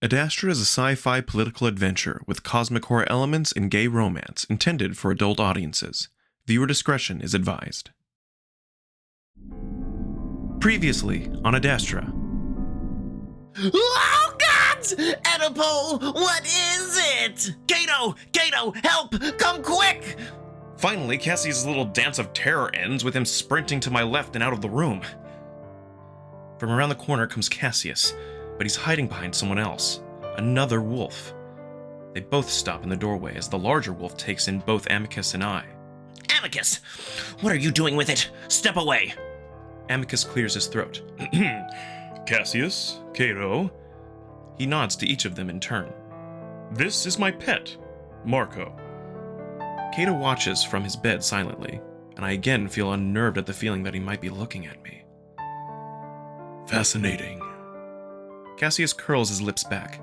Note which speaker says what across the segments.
Speaker 1: Adastra is a sci-fi political adventure with cosmic horror elements and gay romance intended for adult audiences. Viewer discretion is advised. Previously on Adastra.
Speaker 2: Oh, gods! Oedipal, what is it? Cato, help! Come quick!
Speaker 1: Finally, Cassie's little dance of terror ends with him sprinting to my left and out of the room. From around the corner comes Cassius, but he's hiding behind someone else, another wolf. They both stop in the doorway as the larger wolf takes in both Amicus and I.
Speaker 2: Amicus, what are you doing with it? Step away!
Speaker 1: Amicus clears his throat. Cassius, Cato. He nods to each of them in turn. This is my pet, Marco. Cato watches from his bed silently, and I again feel unnerved at the feeling that he might be looking at me. Fascinating. Cassius curls his lips back.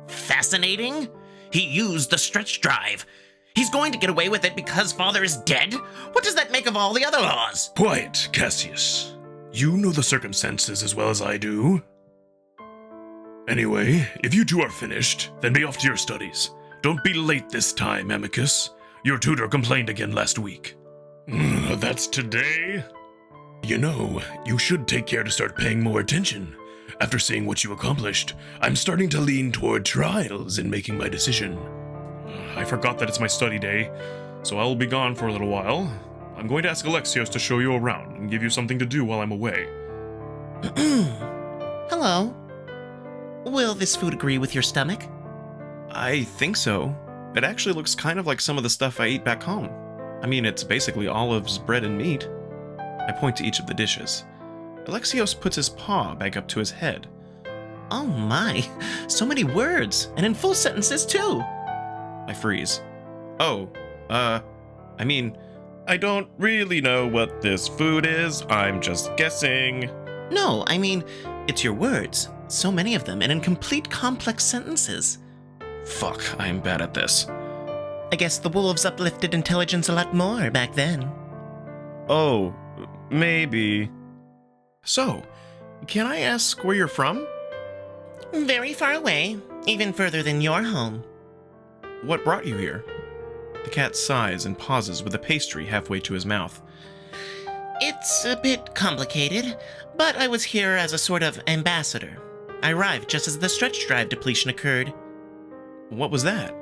Speaker 2: Fascinating? He used the stretch drive. He's going to get away with it because father is dead? What does that make of all the other laws?
Speaker 3: Quiet, Cassius. You know the circumstances as well as I do. Anyway, if you two are finished, then be off to your studies. Don't be late this time, Amicus. Your tutor complained again last week. That's today? You know, you should take care to start paying more attention. After seeing what you accomplished, I'm starting to lean toward trials in making my decision.
Speaker 1: I forgot that it's my study day, so I will be gone for a little while. I'm going to ask Alexios to show you around and give you something to do while I'm away.
Speaker 2: Hello. Will this food agree with your stomach?
Speaker 1: I think so. It actually looks kind of like some of the stuff I eat back home. I mean, it's basically olives, bread, and meat. I point to each of the dishes. Alexios puts his paw back up to his head.
Speaker 2: Oh my, so many words, and in full sentences too.
Speaker 1: I freeze. I don't really know what this food is. I'm just guessing.
Speaker 2: No, I mean, it's your words. So many of them, and in complete complex sentences.
Speaker 1: Fuck, I am bad at this.
Speaker 2: I guess the wolves uplifted intelligence a lot more back then.
Speaker 1: Oh, maybe. So, can I ask where you're from?
Speaker 2: Very far away, even further than your home.
Speaker 1: What brought you here? The cat sighs and pauses with a pastry halfway to his mouth.
Speaker 2: It's a bit complicated, but I was here as a sort of ambassador. I arrived just as the stretch drive depletion occurred.
Speaker 1: What was that?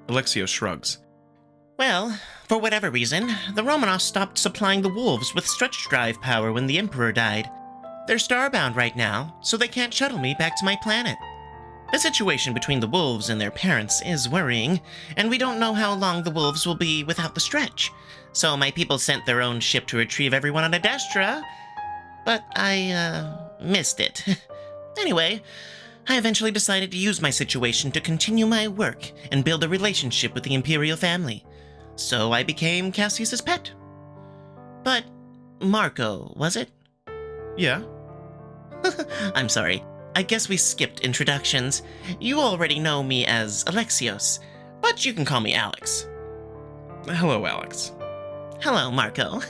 Speaker 1: Alexios shrugs.
Speaker 2: Well, for whatever reason, the Romanovs stopped supplying the wolves with stretch drive power when the Emperor died. They're starbound right now, so they can't shuttle me back to my planet. The situation between the wolves and their parents is worrying, and we don't know how long the wolves will be without the stretch. So my people sent their own ship to retrieve everyone on Adastra, but I, missed it. Anyway, I eventually decided to use my situation to continue my work and build a relationship with the Imperial family. So I became Cassius's pet. But Marco, was it?
Speaker 1: Yeah.
Speaker 2: I'm sorry. I guess we skipped introductions. You already know me as Alexios, but you can call me Alex.
Speaker 1: Hello, Alex.
Speaker 2: Hello, Marco.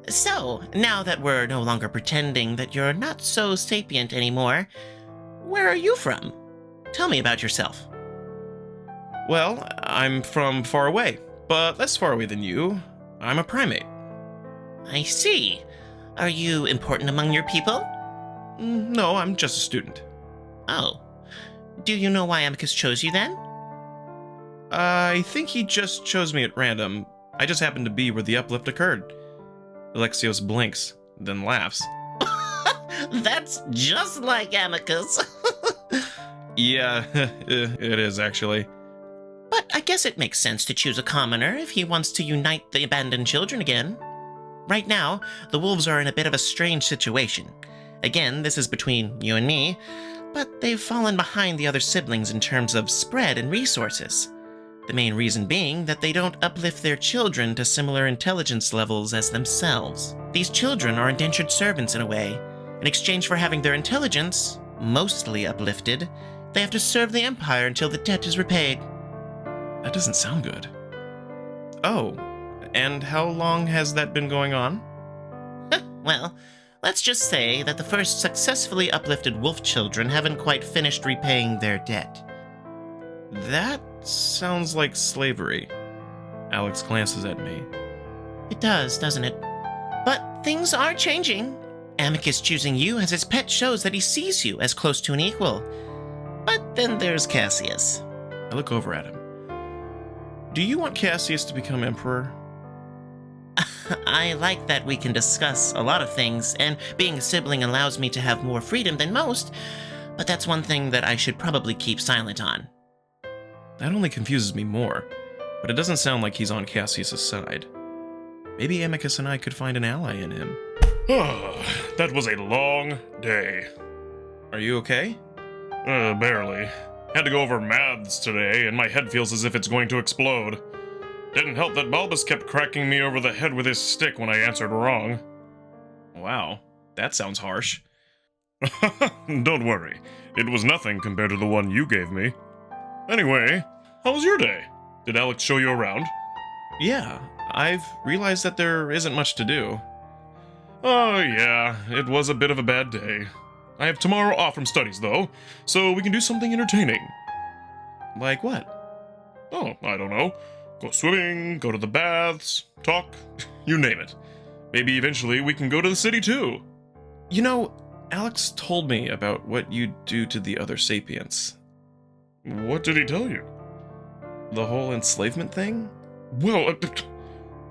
Speaker 2: So, now that we're no longer pretending that you're not so sapient anymore, where are you from? Tell me about yourself.
Speaker 1: Well, I'm from far away, but less far away than you. I'm a primate.
Speaker 2: I see. Are you important among your people?
Speaker 1: No, I'm just a student.
Speaker 2: Oh. Do you know why Amicus chose you then?
Speaker 1: I think he just chose me at random. I just happened to be where the uplift occurred. Alexios blinks, then laughs.
Speaker 2: That's just like Amicus.
Speaker 1: Yeah, it is actually.
Speaker 2: But I guess it makes sense to choose a commoner if he wants to unite the abandoned children again. Right now, the wolves are in a bit of a strange situation. Again, this is between you and me, but they've fallen behind the other siblings in terms of spread and resources. The main reason being that they don't uplift their children to similar intelligence levels as themselves. These children are indentured servants in a way. In exchange for having their intelligence, mostly uplifted, they have to serve the Empire until the debt is repaid.
Speaker 1: That doesn't sound good. Oh, and how long has that been going on?
Speaker 2: Well, Let's just say that the first successfully uplifted wolf children haven't quite finished repaying their debt.
Speaker 1: That sounds like slavery. Alex glances at me.
Speaker 2: It does, doesn't it? But things are changing. Amicus choosing you as his pet shows that he sees you as close to an equal. But then there's Cassius.
Speaker 1: I look over at him. Do you want Cassius to become emperor?
Speaker 2: I like that we can discuss a lot of things, and being a sibling allows me to have more freedom than most, but that's one thing that I should probably keep silent on.
Speaker 1: That only confuses me more, but it doesn't sound like he's on Cassius' side. Maybe Amicus and I could find an ally in him.
Speaker 3: That was a long day.
Speaker 1: Are you okay?
Speaker 3: Barely. Had to go over maths today, and my head feels as if it's going to explode. Didn't help that Bulbus kept cracking me over the head with his stick when I answered wrong.
Speaker 1: Wow, that sounds harsh.
Speaker 3: Don't worry, it was nothing compared to the one you gave me. Anyway, how was your day? Did Alex show you around?
Speaker 1: Yeah, I've realized that there isn't much to do.
Speaker 3: Oh yeah, it was a bit of a bad day. I have tomorrow off from studies though, so we can do something entertaining.
Speaker 1: Like what?
Speaker 3: Oh, I don't know. Go swimming, go to the baths, talk, you name it. Maybe eventually we can go to the city too.
Speaker 1: You know, Alex told me about what you do to the other sapients.
Speaker 3: What did he tell you?
Speaker 1: The whole enslavement thing?
Speaker 3: Well,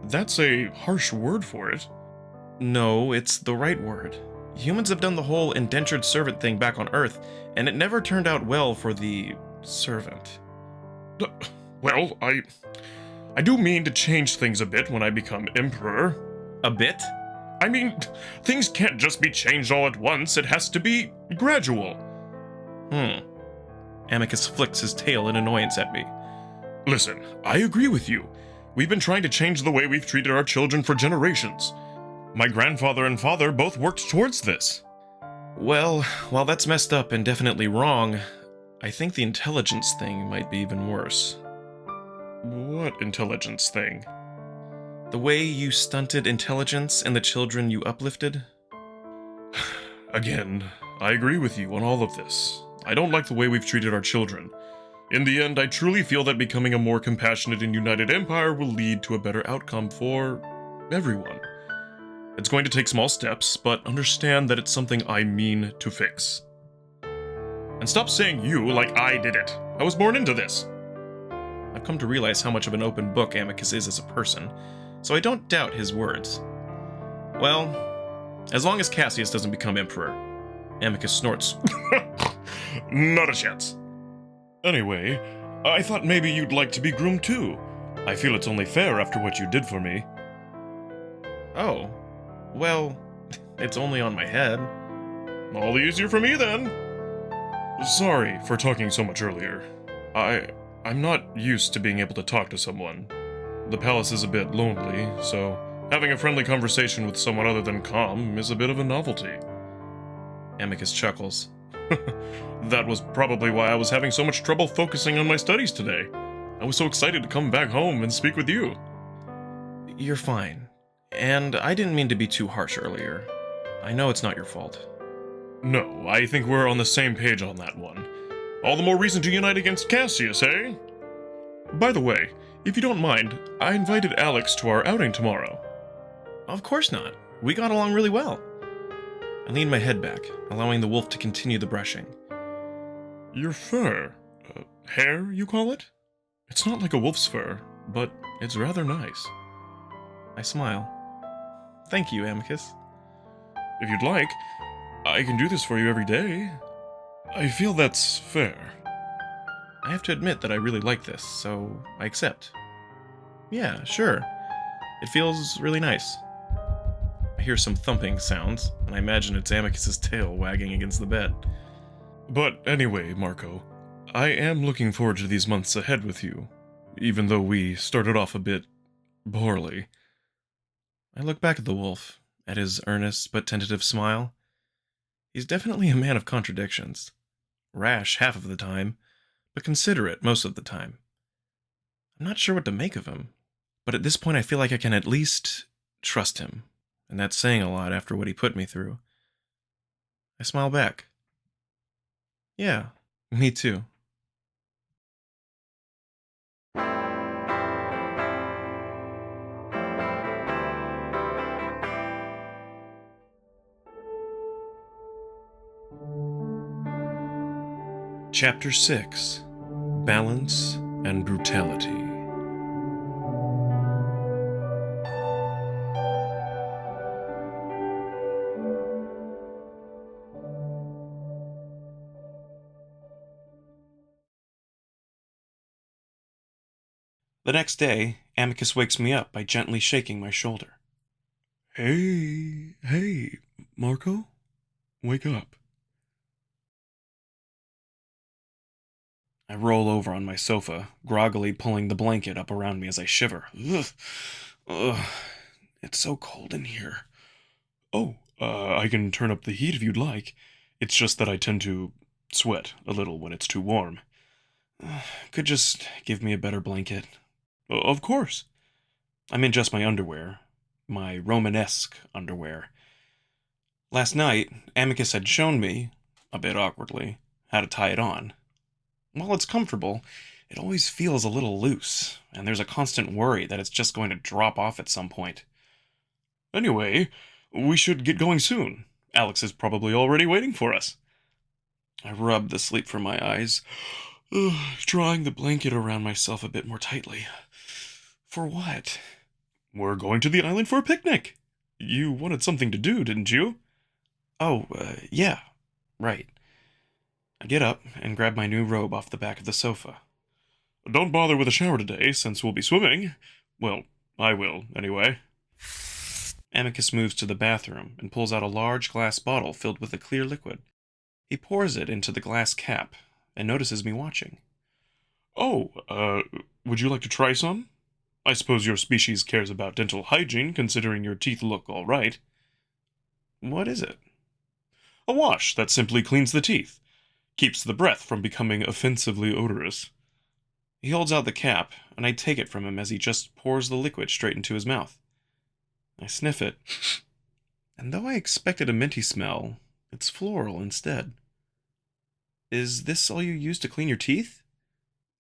Speaker 3: that's a harsh word for it.
Speaker 1: No, it's the right word. Humans have done the whole indentured servant thing back on Earth, and it never turned out well for the servant.
Speaker 3: Well, I do mean to change things a bit when I become emperor.
Speaker 1: A bit?
Speaker 3: I mean, things can't just be changed all at once, it has to be gradual.
Speaker 1: Amicus flicks his tail in annoyance at me.
Speaker 3: Listen, I agree with you. We've been trying to change the way we've treated our children for generations. My grandfather and father both worked towards this.
Speaker 1: Well, while that's messed up and definitely wrong, I think the intelligence thing might be even worse.
Speaker 3: What intelligence thing?
Speaker 1: The way you stunted intelligence in the children you uplifted?
Speaker 3: Again, I agree with you on all of this. I don't like the way we've treated our children. In the end, I truly feel that becoming a more compassionate and united empire will lead to a better outcome for everyone. It's going to take small steps, but understand that it's something I mean to fix. And stop saying you like I did it. I was born into this.
Speaker 1: I've come to realize how much of an open book Amicus is as a person, so I don't doubt his words. Well, as long as Cassius doesn't become emperor. Amicus snorts.
Speaker 3: Not a chance. Anyway, I thought maybe you'd like to be groomed too. I feel it's only fair after what you did for me.
Speaker 1: Oh, well, it's only on my head.
Speaker 3: All the easier for me then. Sorry for talking so much earlier. I'm not used to being able to talk to someone. The palace is a bit lonely, so having a friendly conversation with someone other than Calm is a bit of a novelty.
Speaker 1: Amicus chuckles.
Speaker 3: That was probably why I was having so much trouble focusing on my studies today. I was so excited to come back home and speak with you.
Speaker 1: You're fine. And I didn't mean to be too harsh earlier. I know it's not your fault.
Speaker 3: No, I think we're on the same page on that one. All the more reason to unite against Cassius, eh? By the way, if you don't mind, I invited Alex to our outing tomorrow.
Speaker 1: Of course not. We got along really well. I leaned my head back, allowing the wolf to continue the brushing.
Speaker 3: Your fur. Hair, you call it? It's not like a wolf's fur, but it's rather nice.
Speaker 1: I smile. Thank you, Amicus.
Speaker 3: If you'd like, I can do this for you every day. I feel that's fair.
Speaker 1: I have to admit that I really like this, so I accept. Yeah, sure. It feels really nice. I hear some thumping sounds, and I imagine it's Amicus's tail wagging against the bed.
Speaker 3: But anyway, Marco, I am looking forward to these months ahead with you, even though we started off a bit poorly.
Speaker 1: I look back at the wolf, at his earnest but tentative smile. He's definitely a man of contradictions. Rash half of the time, but considerate most of the time. I'm not sure what to make of him, but at this point I feel like I can at least trust him, and that's saying a lot after what he put me through. I smile back. Yeah, me too. Chapter 6: Balance and Brutality. The next day, Amicus wakes me up by gently shaking my shoulder. Hey, Marco? Wake up. I roll over on my sofa, groggily pulling the blanket up around me as I shiver. Ugh, it's so cold in here. Oh, I can turn up the heat if you'd like. It's just that I tend to sweat a little when it's too warm. Could just give me a better blanket. Of course. I'm in just my underwear. My Romanesque underwear. Last night, Amicus had shown me, a bit awkwardly, how to tie it on. While it's comfortable, it always feels a little loose, and there's a constant worry that it's just going to drop off at some point. Anyway, we should get going soon. Alex is probably already waiting for us. I rub the sleep from my eyes, drawing the blanket around myself a bit more tightly. For what? We're going to the island for a picnic. You wanted something to do, didn't you? Oh, yeah, right. I get up and grab my new robe off the back of the sofa. Don't bother with a shower today, since we'll be swimming. Well, I will, anyway. Amicus moves to the bathroom and pulls out a large glass bottle filled with a clear liquid. He pours it into the glass cap and notices me watching. Oh, would you like to try some? I suppose your species cares about dental hygiene, considering your teeth look all right. What is it? A wash that simply cleans the teeth. Keeps the breath from becoming offensively odorous. He holds out the cap, and I take it from him as he just pours the liquid straight into his mouth. I sniff it, and though I expected a minty smell, it's floral instead. Is this all you use to clean your teeth?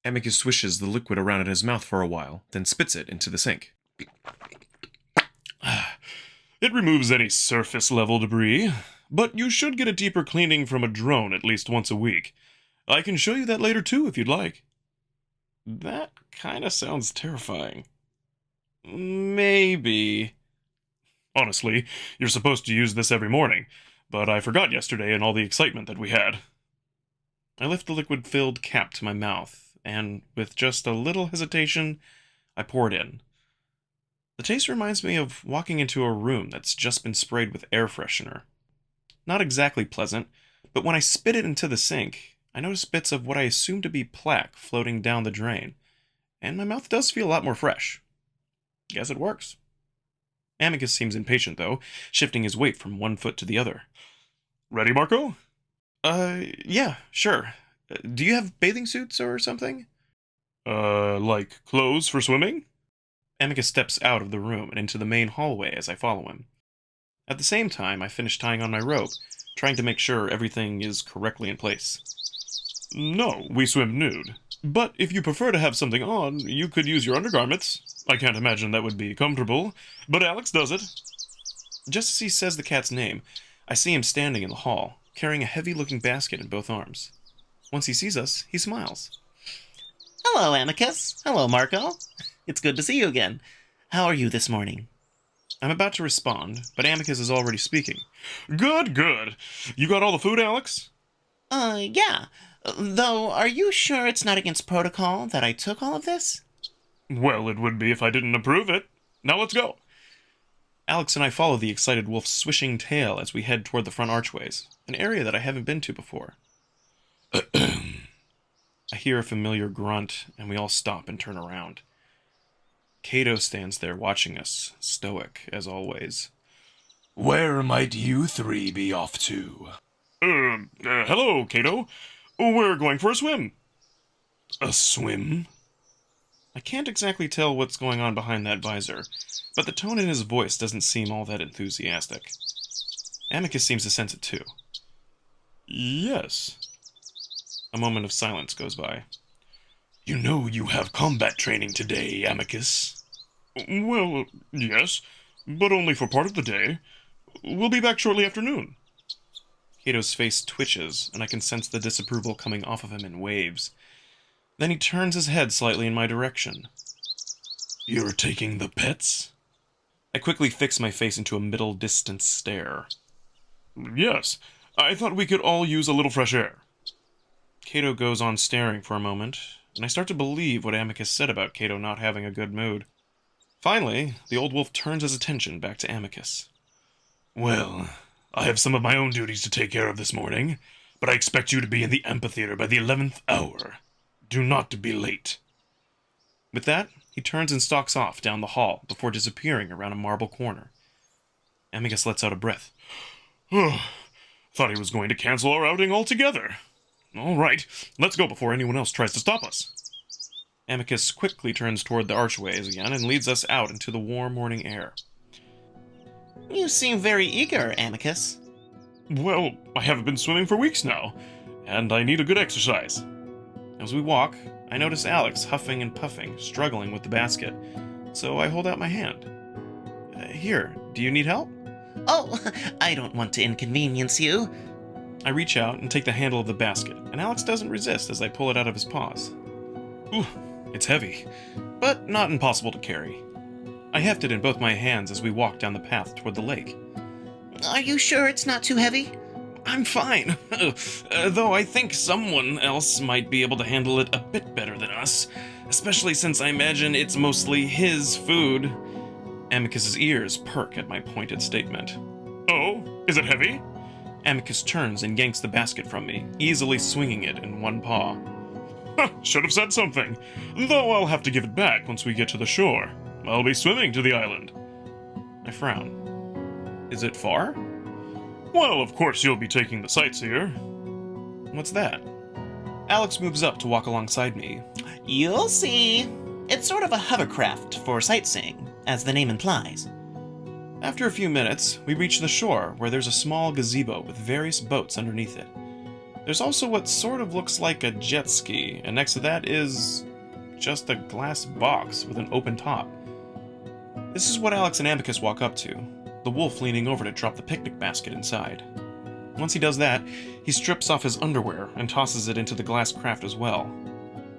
Speaker 1: Amicus swishes the liquid around in his mouth for a while, then spits it into the sink. It removes any surface-level debris, but you should get a deeper cleaning from a drone at least once a week. I can show you that later too, if you'd like. That kinda sounds terrifying. Maybe. Honestly, you're supposed to use this every morning, but I forgot yesterday in all the excitement that we had. I lift the liquid-filled cap to my mouth, and with just a little hesitation, I pour it in. The taste reminds me of walking into a room that's just been sprayed with air freshener. Not exactly pleasant, but when I spit it into the sink, I notice bits of what I assume to be plaque floating down the drain, and my mouth does feel a lot more fresh. Guess it works. Amicus seems impatient, though, shifting his weight from one foot to the other. Ready, Marco? Yeah, sure. Do you have bathing suits or something? Like clothes for swimming? Amicus steps out of the room and into the main hallway as I follow him. At the same time, I finish tying on my rope, trying to make sure everything is correctly in place. No, we swim nude. But if you prefer to have something on, you could use your undergarments. I can't imagine that would be comfortable, but Alex does it. Just as he says the cat's name, I see him standing in the hall, carrying a heavy-looking basket in both arms. Once he sees us, he smiles.
Speaker 2: Hello, Amicus. Hello, Marco. It's good to see you again. How are you this morning?
Speaker 1: I'm about to respond, but Amicus is already speaking. Good, good. You got all the food, Alex?
Speaker 2: Yeah. Though, are you sure it's not against protocol that I took all of this?
Speaker 1: Well, it would be if I didn't approve it. Now let's go. Alex and I follow the excited wolf's swishing tail as we head toward the front archways, an area that I haven't been to before. I hear a familiar grunt, and we all stop and turn around. Cato stands there watching us, stoic as always.
Speaker 3: Where might you three be off to?
Speaker 1: Hello, Cato. We're going for a swim.
Speaker 3: A swim?
Speaker 1: I can't exactly tell what's going on behind that visor, but the tone in his voice doesn't seem all that enthusiastic. Amicus seems to sense it too. Yes. A moment of silence goes by.
Speaker 3: You know you have combat training today, Amicus.
Speaker 1: Well, yes, but only for part of the day. We'll be back shortly after noon. Cato's face twitches, and I can sense the disapproval coming off of him in waves. Then he turns his head slightly in my direction.
Speaker 3: You're taking the pets?
Speaker 1: I quickly fix my face into a middle-distance stare. Yes, I thought we could all use a little fresh air. Cato goes on staring for a moment, and I start to believe what Amicus said about Cato not having a good mood. Finally, the old wolf turns his attention back to Amicus.
Speaker 3: Well, I have some of my own duties to take care of this morning, but I expect you to be in the amphitheater by the 11th hour. Do not be late.
Speaker 1: With that, he turns and stalks off down the hall before disappearing around a marble corner. Amicus lets out a breath.
Speaker 3: Thought he was going to cancel our outing altogether. All right, let's go before anyone else tries to stop us.
Speaker 1: Amicus quickly turns toward the archways again and leads us out into the warm morning air.
Speaker 2: You seem very eager, Amicus.
Speaker 3: Well, I haven't been swimming for weeks now, and I need a good exercise.
Speaker 1: As we walk, I notice Alex huffing and puffing, struggling with the basket, so I hold out my hand. Here, do you need help?
Speaker 2: Oh, I don't want to inconvenience you.
Speaker 1: I reach out and take the handle of the basket, and Alex doesn't resist as I pull it out of his paws. Ooh, it's heavy, but not impossible to carry. I heft it in both my hands as we walk down the path toward the lake.
Speaker 2: Are you sure it's not too heavy?
Speaker 1: I'm fine, though I think someone else might be able to handle it a bit better than us, especially since I imagine it's mostly his food. Amicus's ears perk at my pointed statement.
Speaker 3: Oh, is it heavy?
Speaker 1: Amicus turns and yanks the basket from me, easily swinging it in one paw.
Speaker 3: Should have said something, though I'll have to give it back once we get to the shore. I'll be swimming to the island.
Speaker 1: I frown. Is it far?
Speaker 3: Well, of course you'll be taking the sightseer.
Speaker 1: What's that? Alex moves up to walk alongside me.
Speaker 2: You'll see. It's sort of a hovercraft for sightseeing, as the name implies.
Speaker 1: After a few minutes, we reach the shore where there's a small gazebo with various boats underneath it. There's also what sort of looks like a jet ski, and next to that is just a glass box with an open top. This is what Alex and Amicus walk up to, the wolf leaning over to drop the picnic basket inside. Once he does that, he strips off his underwear and tosses it into the glass craft as well.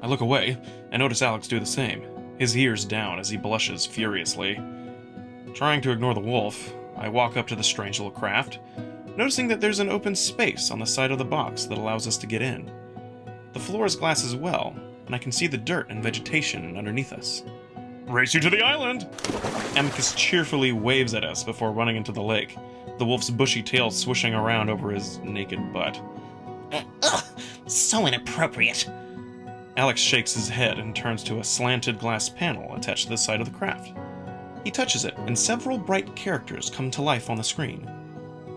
Speaker 1: I look away and notice Alex do the same, his ears down as he blushes furiously. Trying to ignore the wolf, I walk up to the strange little craft, noticing that there's an open space on the side of the box that allows us to get in. The floor is glass as well, and I can see the dirt and vegetation underneath us.
Speaker 3: Race you to the island!
Speaker 1: Amicus cheerfully waves at us before running into the lake, the wolf's bushy tail swishing around over his naked butt.
Speaker 2: Ugh, so inappropriate.
Speaker 1: Alex shakes his head and turns to a slanted glass panel attached to the side of the craft. He touches it, and several bright characters come to life on the screen.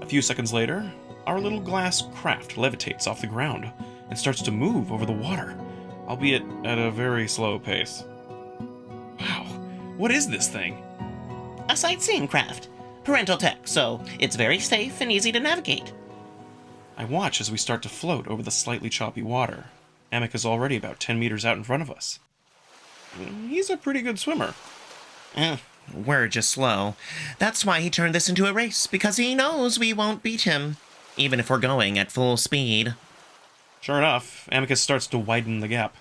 Speaker 1: A few seconds later, our little glass craft levitates off the ground and starts to move over the water, albeit at a very slow pace. Wow, what is this thing?
Speaker 2: A sightseeing craft. Parental tech, so it's very safe and easy to navigate.
Speaker 1: I watch as we start to float over the slightly choppy water. Amicus is already about 10 meters out in front of us. He's a pretty good swimmer.
Speaker 2: We're just slow. That's why he turned this into a race, because he knows we won't beat him, even if we're going at full speed.
Speaker 1: Sure enough, Amicus starts to widen the gap.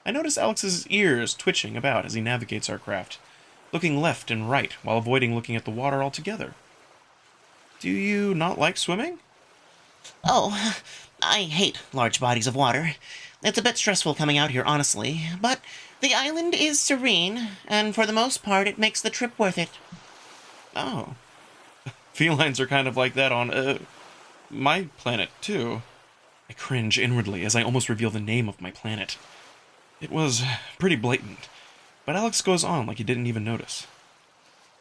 Speaker 1: I notice Alex's ears twitching about as he navigates our craft, looking left and right while avoiding looking at the water altogether. Do you not like swimming?
Speaker 2: Oh, I hate large bodies of water. It's a bit stressful coming out here, honestly, but the island is serene, and for the most part, it makes the trip worth it.
Speaker 1: Oh. Felines are kind of like that on, my planet, too. I cringe inwardly as I almost reveal the name of my planet. It was pretty blatant, but Alex goes on like he didn't even notice.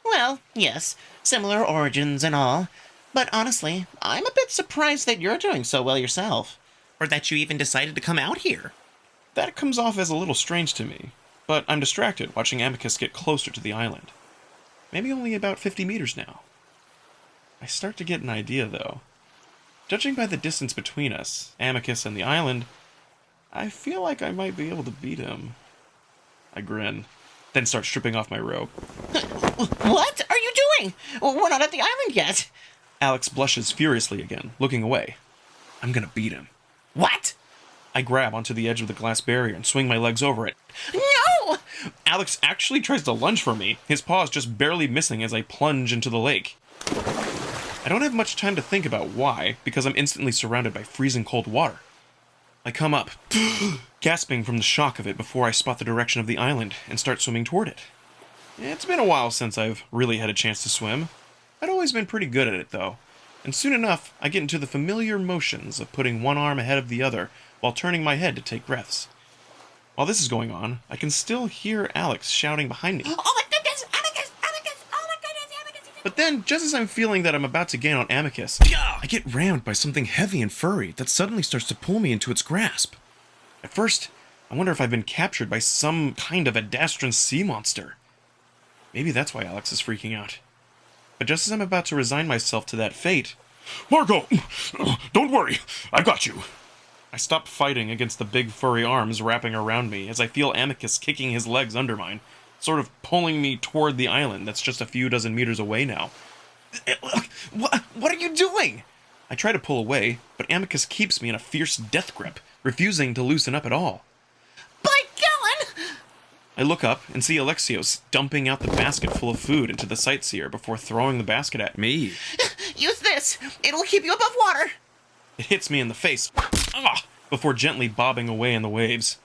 Speaker 2: Well, yes, similar origins and all, but honestly, I'm a bit surprised that you're doing so well yourself. Or that you even decided to come out here.
Speaker 1: That comes off as a little strange to me. But I'm distracted watching Amicus get closer to the island. Maybe only about 50 meters now. I start to get an idea, though. Judging by the distance between us, Amicus and the island, I feel like I might be able to beat him. I grin, then start stripping off my robe.
Speaker 2: What are you doing? We're not at the island yet.
Speaker 1: Alex blushes furiously again, looking away. I'm gonna beat him.
Speaker 2: What?
Speaker 1: I grab onto the edge of the glass barrier and swing my legs over it.
Speaker 2: No!
Speaker 1: Alex actually tries to lunge for me, his paws just barely missing as I plunge into the lake. I don't have much time to think about why, because I'm instantly surrounded by freezing cold water. I come up, gasping from the shock of it before I spot the direction of the island and start swimming toward it. It's been a while since I've really had a chance to swim. I'd always been pretty good at it, though, and soon enough I get into the familiar motions of putting one arm ahead of the other while turning my head to take breaths. While this is going on, I can still hear Alex shouting behind me.
Speaker 2: Oh my goodness! Amicus! Amicus! Oh my goodness! Amicus!
Speaker 1: But then, just as I'm feeling that I'm about to gain on Amicus, I get rammed by something heavy and furry that suddenly starts to pull me into its grasp. At first, I wonder if I've been captured by some kind of Adastran sea monster. Maybe that's why Alex is freaking out. But just as I'm about to resign myself to that fate...
Speaker 3: Marco! Don't worry, I got you.
Speaker 1: I stop fighting against the big furry arms wrapping around me as I feel Amicus kicking his legs under mine, sort of pulling me toward the island that's just a few dozen meters away now. What are you doing? I try to pull away, but Amicus keeps me in a fierce death grip, refusing to loosen up at all.
Speaker 2: By Galen!
Speaker 1: I look up and see Alexios dumping out the basket full of food into the sightseer before throwing the basket at me.
Speaker 2: Use this! It'll keep you above water!
Speaker 1: It hits me in the face, before gently bobbing away in the waves.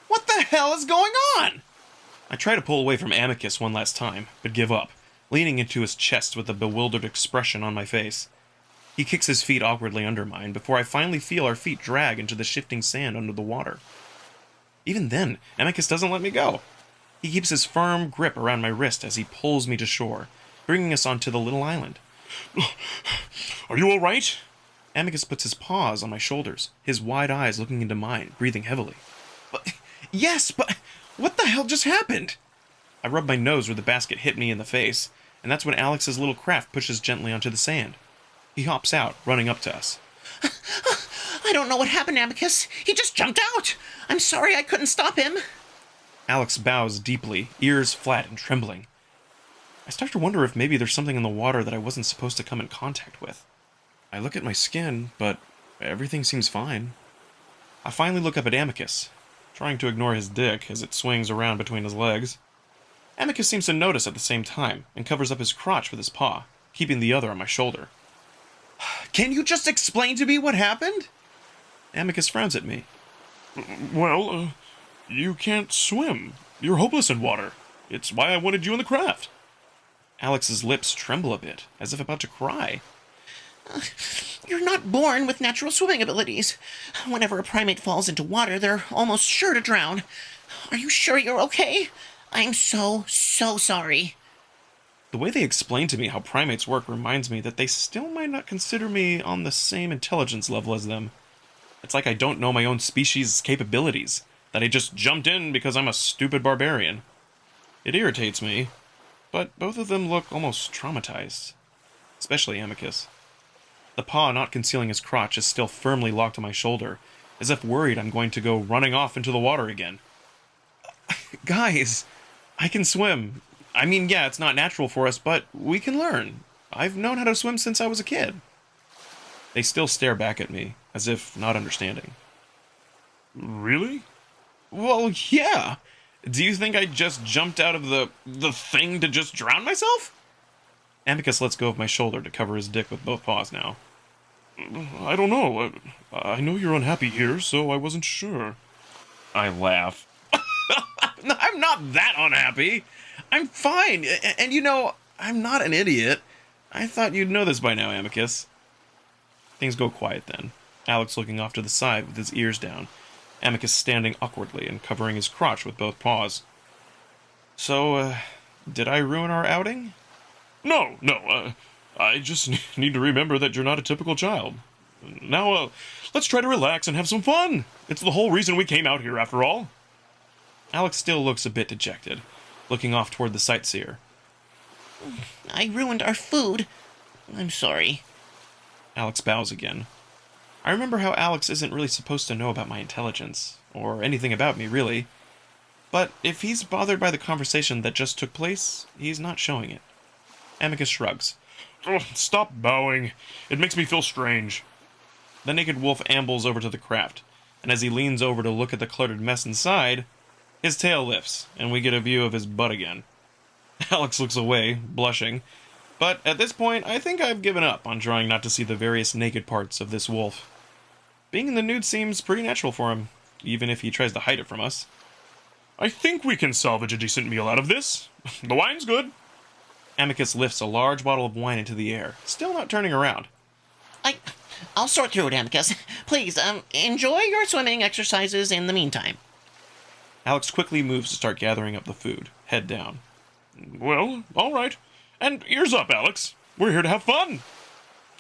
Speaker 1: What the hell is going on? I try to pull away from Amicus one last time, but give up, leaning into his chest with a bewildered expression on my face. He kicks his feet awkwardly under mine before I finally feel our feet drag into the shifting sand under the water. Even then, Amicus doesn't let me go. He keeps his firm grip around my wrist as he pulls me to shore, bringing us onto the little island.
Speaker 3: Are you all right?
Speaker 1: Amicus puts his paws on my shoulders, his wide eyes looking into mine, breathing heavily. Yes, but what the hell just happened? I rub my nose where the basket hit me in the face, and that's when Alex's little craft pushes gently onto the sand. He hops out, running up to us.
Speaker 2: I don't know what happened, Amicus. He just jumped out. I'm sorry I couldn't stop him.
Speaker 1: Alex bows deeply, ears flat and trembling. I start to wonder if maybe there's something in the water that I wasn't supposed to come in contact with. I look at my skin, but everything seems fine. I finally look up at Amicus, trying to ignore his dick as it swings around between his legs. Amicus seems to notice at the same time and covers up his crotch with his paw, keeping the other on my shoulder. Can you just explain to me what happened? Amicus frowns at me.
Speaker 3: Well, you can't swim. You're hopeless in water. It's why I wanted you in the craft.
Speaker 1: Alex's lips tremble a bit, as if about to cry.
Speaker 2: You're not born with natural swimming abilities. Whenever a primate falls into water, they're almost sure to drown. Are you sure you're okay? I'm so sorry.
Speaker 1: The way they explain to me how primates work reminds me that they still might not consider me on the same intelligence level as them. It's like I don't know my own species' capabilities, that I just jumped in because I'm a stupid barbarian. It irritates me, but both of them look almost traumatized. Especially Amicus. The paw not concealing his crotch is still firmly locked on my shoulder, as if worried I'm going to go running off into the water again. Guys, I can swim. I mean, yeah, it's not natural for us, but we can learn. I've known how to swim since I was a kid. They still stare back at me, as if not understanding.
Speaker 3: Really?
Speaker 1: Well, yeah. Do you think I just jumped out of the thing to just drown myself? Amicus lets go of my shoulder to cover his dick with both paws now.
Speaker 3: I don't know. I know you're unhappy here, so I wasn't sure.
Speaker 1: I laugh. I'm not that unhappy. I'm fine. And you know, I'm not an idiot. I thought you'd know this by now, Amicus. Things go quiet then. Alex looking off to the side with his ears down. Amicus standing awkwardly and covering his crotch with both paws. So, did I ruin our outing?
Speaker 3: No. I just need to remember that you're not a typical child. Now, let's try to relax and have some fun. It's the whole reason we came out here, after all.
Speaker 1: Alex still looks a bit dejected, looking off toward the sightseer.
Speaker 2: I ruined our food. I'm sorry.
Speaker 1: Alex bows again. I remember how Alex isn't really supposed to know about my intelligence, or anything about me, really. But if he's bothered by the conversation that just took place, he's not showing it. Amicus shrugs.
Speaker 3: Oh, stop bowing. It makes me feel strange.
Speaker 1: The naked wolf ambles over to the craft, and as he leans over to look at the cluttered mess inside, his tail lifts, and we get a view of his butt again. Alex looks away, blushing, but at this point, I think I've given up on trying not to see the various naked parts of this wolf. Being in the nude seems pretty natural for him, even if he tries to hide it from us.
Speaker 3: I think we can salvage a decent meal out of this. The wine's good.
Speaker 1: Amicus lifts a large bottle of wine into the air, still not turning around.
Speaker 2: I'll sort through it, Amicus. Please, enjoy your swimming exercises in the meantime.
Speaker 1: Alex quickly moves to start gathering up the food, head down.
Speaker 3: Well, all right. And ears up, Alex. We're here to have fun.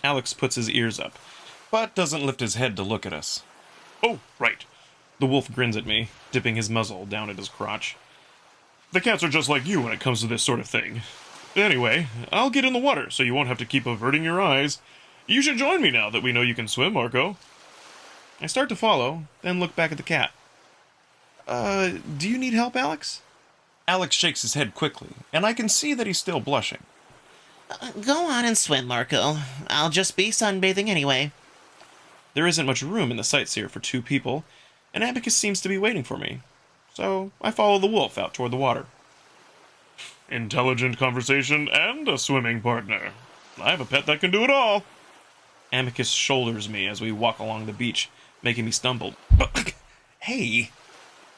Speaker 1: Alex puts his ears up, but doesn't lift his head to look at us.
Speaker 3: Oh, right.
Speaker 1: The wolf grins at me, dipping his muzzle down at his crotch.
Speaker 3: The cats are just like you when it comes to this sort of thing. Anyway, I'll get in the water so you won't have to keep averting your eyes. You should join me now that we know you can swim, Marco.
Speaker 1: I start to follow, then look back at the cat. Do you need help, Alex? Alex shakes his head quickly, and I can see that he's still blushing.
Speaker 2: Go on and swim, Marco. I'll just be sunbathing anyway.
Speaker 1: There isn't much room in the sightseer for two people, and Amicus seems to be waiting for me. So I follow the wolf out toward the water.
Speaker 3: Intelligent conversation and a swimming partner. I have a pet that can do it all.
Speaker 1: Amicus shoulders me as we walk along the beach, making me stumble. Hey!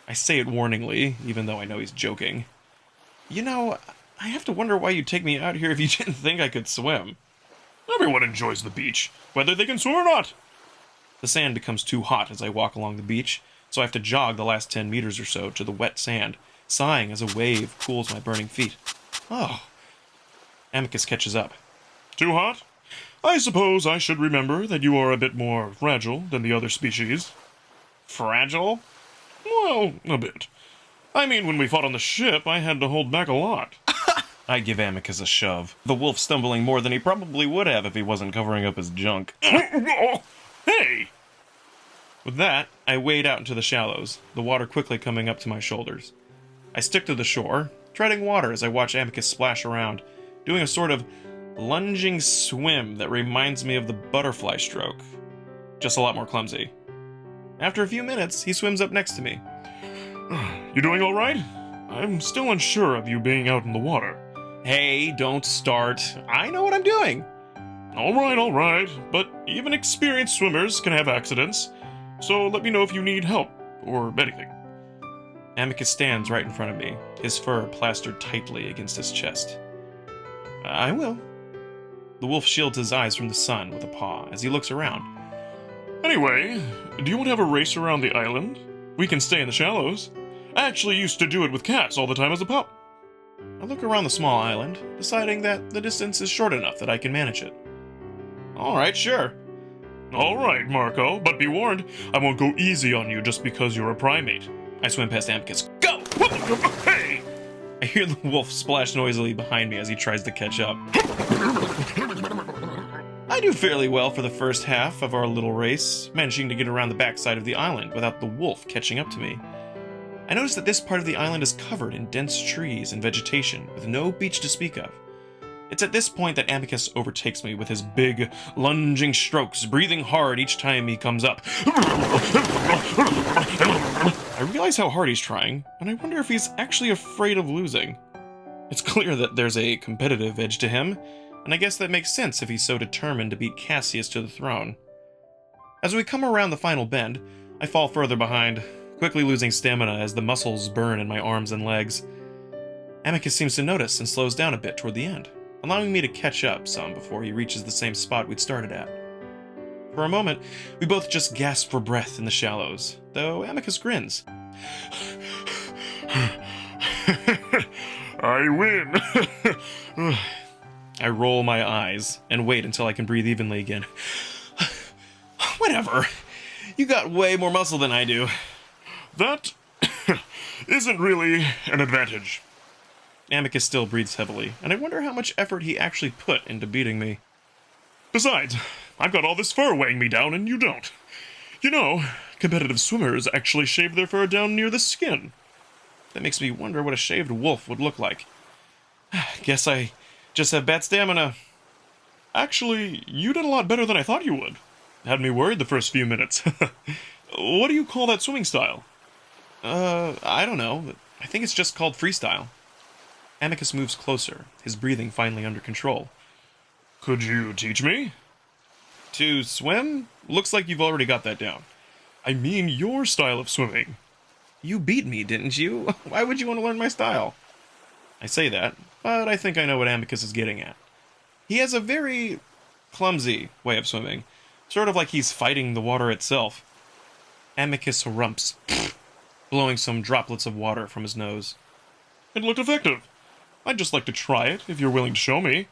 Speaker 1: I say it warningly, even though I know he's joking. You know, I have to wonder why you'd take me out here if you didn't think I could swim.
Speaker 3: Everyone enjoys the beach, whether they can swim or not.
Speaker 1: The sand becomes too hot as I walk along the beach, so I have to jog the last 10 meters or so to the wet sand, sighing as a wave cools my burning feet. Oh. Amicus catches up.
Speaker 3: Too hot? I suppose I should remember that you are a bit more fragile than the other species.
Speaker 1: Fragile?
Speaker 3: Well, a bit. I mean, when we fought on the ship, I had to hold back a lot.
Speaker 1: I give Amicus a shove, the wolf stumbling more than he probably would have if he wasn't covering up his junk.
Speaker 3: Hey!
Speaker 1: With that, I wade out into the shallows, the water quickly coming up to my shoulders. I stick to the shore, treading water as I watch Amicus splash around, doing a sort of lunging swim that reminds me of the butterfly stroke, just a lot more clumsy. After a few minutes, he swims up next to me.
Speaker 3: You doing all right? I'm still unsure of you being out in the water.
Speaker 1: Hey, don't start. I know what I'm doing.
Speaker 3: All right. But even experienced swimmers can have accidents. So let me know if you need help or anything.
Speaker 1: Amicus stands right in front of me, his fur plastered tightly against his chest. I will. The wolf shields his eyes from the sun with a paw as he looks around.
Speaker 3: Anyway, do you want to have a race around the island? We can stay in the shallows. I actually used to do it with cats all the time as a pup.
Speaker 1: I look around the small island, deciding that the distance is short enough that I can manage it. All right, sure.
Speaker 3: All right, Marco, but be warned, I won't go easy on you just because you're a primate.
Speaker 1: I swim past Amicus. Go!
Speaker 3: Hey!
Speaker 1: I hear the wolf splash noisily behind me as he tries to catch up. I do fairly well for the first half of our little race, managing to get around the backside of the island without the wolf catching up to me. I notice that this part of the island is covered in dense trees and vegetation, with no beach to speak of. It's at this point that Amicus overtakes me with his big, lunging strokes, breathing hard each time he comes up. I realize how hard he's trying, and I wonder if he's actually afraid of losing. It's clear that there's a competitive edge to him, and I guess that makes sense if he's so determined to beat Cassius to the throne. As we come around the final bend, I fall further behind, quickly losing stamina as the muscles burn in my arms and legs. Amicus seems to notice and slows down a bit toward the end, allowing me to catch up some before he reaches the same spot we'd started at. For a moment, we both just gasp for breath in the shallows, though Amicus grins.
Speaker 3: I win!
Speaker 1: I roll my eyes and wait until I can breathe evenly again. Whatever. You got way more muscle than I do.
Speaker 3: That isn't really an advantage.
Speaker 1: Amicus still breathes heavily, and I wonder how much effort he actually put into beating me.
Speaker 3: Besides, I've got all this fur weighing me down and you don't. You know, competitive swimmers actually shave their fur down near the skin.
Speaker 1: That makes me wonder what a shaved wolf would look like. Guess I just have bad stamina.
Speaker 3: Actually, you did a lot better than I thought you would. Had me worried the first few minutes. What do you call that swimming style?
Speaker 1: I don't know. I think it's just called freestyle. Amicus moves closer, his breathing finally under control.
Speaker 3: Could you teach me?
Speaker 1: To swim? Looks like you've already got that down.
Speaker 3: I mean your style of swimming.
Speaker 1: You beat me, didn't you? Why would you want to learn my style? I say that, but I think I know what Amicus is getting at. He has a very clumsy way of swimming, sort of like he's fighting the water itself. Amicus rumps, blowing some droplets of water from his nose.
Speaker 3: It looked effective. I'd just like to try it, if you're willing to show me.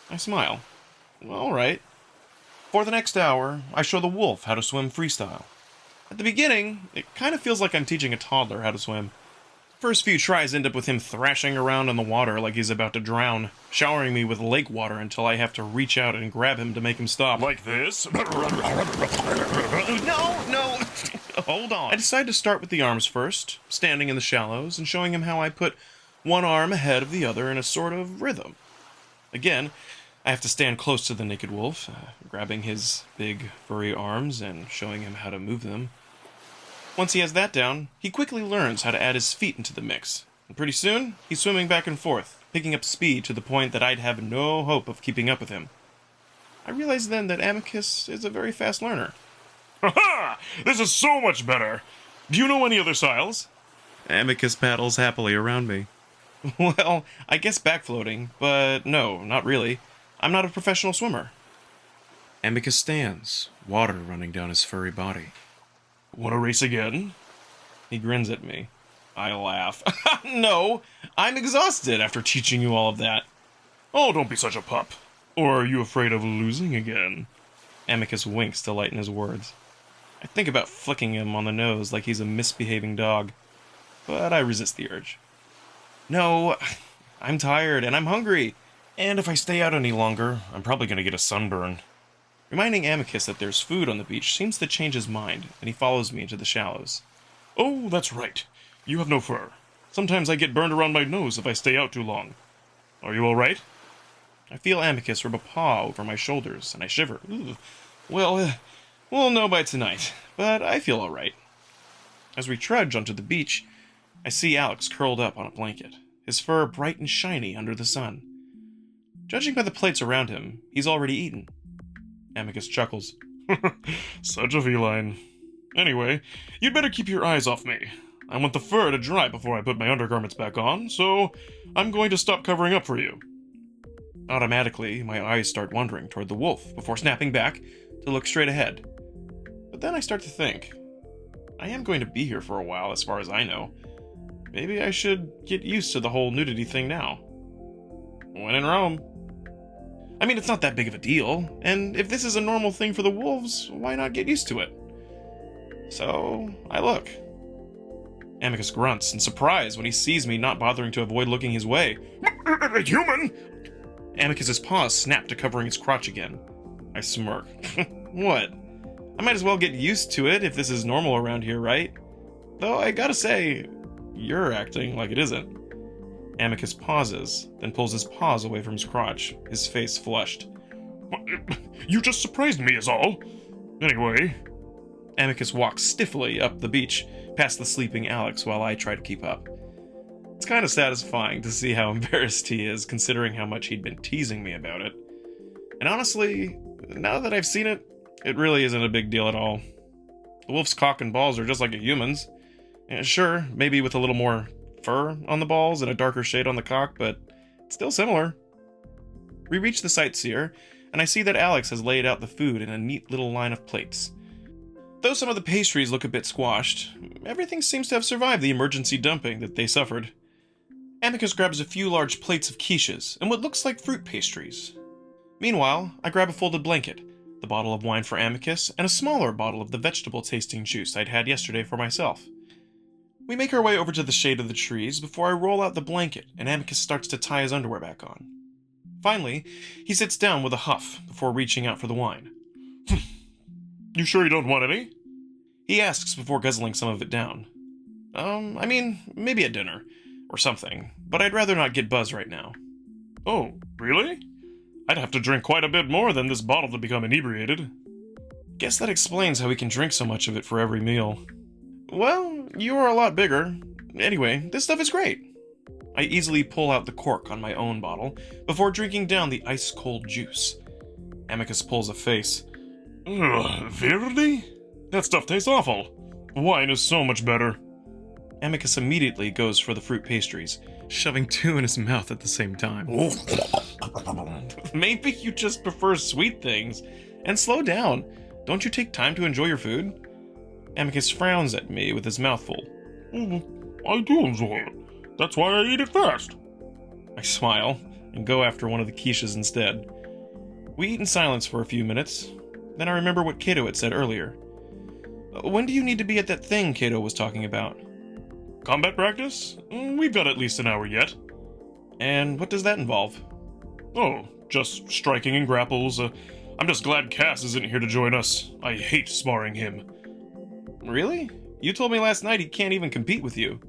Speaker 1: I smile. All right. For the next hour, I show the wolf how to swim freestyle. At the beginning, it kind of feels like I'm teaching a toddler how to swim. First few tries end up with him thrashing around in the water like he's about to drown, showering me with lake water until I have to reach out and grab him to make him stop.
Speaker 3: Like this?
Speaker 1: No! Hold on. I decide to start with the arms first, standing in the shallows and showing him how I put one arm ahead of the other in a sort of rhythm. Again, I have to stand close to the naked wolf, grabbing his big, furry arms and showing him how to move them. Once he has that down, he quickly learns how to add his feet into the mix, and pretty soon, he's swimming back and forth, picking up speed to the point that I'd have no hope of keeping up with him. I realize then that Amicus is a very fast learner.
Speaker 3: Ha! This is so much better! Do you know any other styles?
Speaker 1: Amicus paddles happily around me. Well, I guess backfloating, but no, not really. I'm not a professional swimmer. Amicus stands, water running down his furry body.
Speaker 3: Wanna race again?
Speaker 1: He grins at me. I laugh. No, I'm exhausted after teaching you all of that.
Speaker 3: Oh, don't be such a pup. Or are you afraid of losing again?
Speaker 1: Amicus winks to lighten his words. I think about flicking him on the nose like he's a misbehaving dog, but I resist the urge. No, I'm tired and I'm hungry, and if I stay out any longer, I'm probably going to get a sunburn. Reminding Amicus that there's food on the beach seems to change his mind, and he follows me into the shallows.
Speaker 3: Oh, that's right. You have no fur. Sometimes I get burned around my nose if I stay out too long. Are you all right?
Speaker 1: I feel Amicus rub a paw over my shoulders, and I shiver. Ooh. Well, we'll know by tonight, but I feel all right. As we trudge onto the beach, I see Alex curled up on a blanket, his fur bright and shiny under the sun. Judging by the plates around him, he's already eaten. Amicus chuckles.
Speaker 3: Such a feline. Anyway, you'd better keep your eyes off me. I want the fur to dry before I put my undergarments back on, so I'm going to stop covering up for you.
Speaker 1: Automatically, my eyes start wandering toward the wolf before snapping back to look straight ahead. But then I start to think, I am going to be here for a while as far as I know. Maybe I should get used to the whole nudity thing now. When in Rome. I mean, it's not that big of a deal, and if this is a normal thing for the wolves, why not get used to it? So, I look. Amicus grunts in surprise when he sees me not bothering to avoid looking his way.
Speaker 3: Human!
Speaker 1: Amicus's paws snap to covering his crotch again. I smirk. What? I might as well get used to it if this is normal around here, right? Though I gotta say, you're acting like it isn't. Amicus pauses, then pulls his paws away from his crotch, his face flushed.
Speaker 3: You just surprised me is all. Anyway.
Speaker 1: Amicus walks stiffly up the beach, past the sleeping Alex while I try to keep up. It's kind of satisfying to see how embarrassed he is, considering how much he'd been teasing me about it. And honestly, now that I've seen it, it really isn't a big deal at all. The wolf's cock and balls are just like a human's. Sure, maybe with a little more fur on the balls and a darker shade on the cock, but it's still similar. We reach the sightseer, and I see that Alex has laid out the food in a neat little line of plates. Though some of the pastries look a bit squashed, everything seems to have survived the emergency dumping that they suffered. Amicus grabs a few large plates of quiches and what looks like fruit pastries. Meanwhile, I grab a folded blanket, the bottle of wine for Amicus, and a smaller bottle of the vegetable-tasting juice I'd had yesterday for myself. We make our way over to the shade of the trees before I roll out the blanket and Amicus starts to tie his underwear back on. Finally, he sits down with a huff before reaching out for the wine.
Speaker 3: You sure you don't want any?
Speaker 1: He asks before guzzling some of it down. I mean, maybe at dinner, or something, but I'd rather not get buzzed right now.
Speaker 3: Oh, really? I'd have to drink quite a bit more than this bottle to become inebriated.
Speaker 1: Guess that explains how we can drink so much of it for every meal. Well, you are a lot bigger. Anyway, this stuff is great. I easily pull out the cork on my own bottle before drinking down the ice-cold juice. Amicus pulls a face.
Speaker 3: Ugh, really? That stuff tastes awful. Wine is so much better.
Speaker 1: Amicus immediately goes for the fruit pastries, shoving two in his mouth at the same time. Maybe you just prefer sweet things. And slow down. Don't you take time to enjoy your food? Amicus frowns at me with his mouth full.
Speaker 3: I do enjoy it. That's why I eat it fast.
Speaker 1: I smile and go after one of the quiches instead. We eat in silence for a few minutes. Then I remember what Cato had said earlier. When do you need to be at that thing Cato was talking about?
Speaker 3: Combat practice? We've got at least an hour yet.
Speaker 1: And what does that involve?
Speaker 3: Oh, just striking and grapples. I'm just glad Cass isn't here to join us. I hate sparring him.
Speaker 1: Really? You told me last night he can't even compete with you.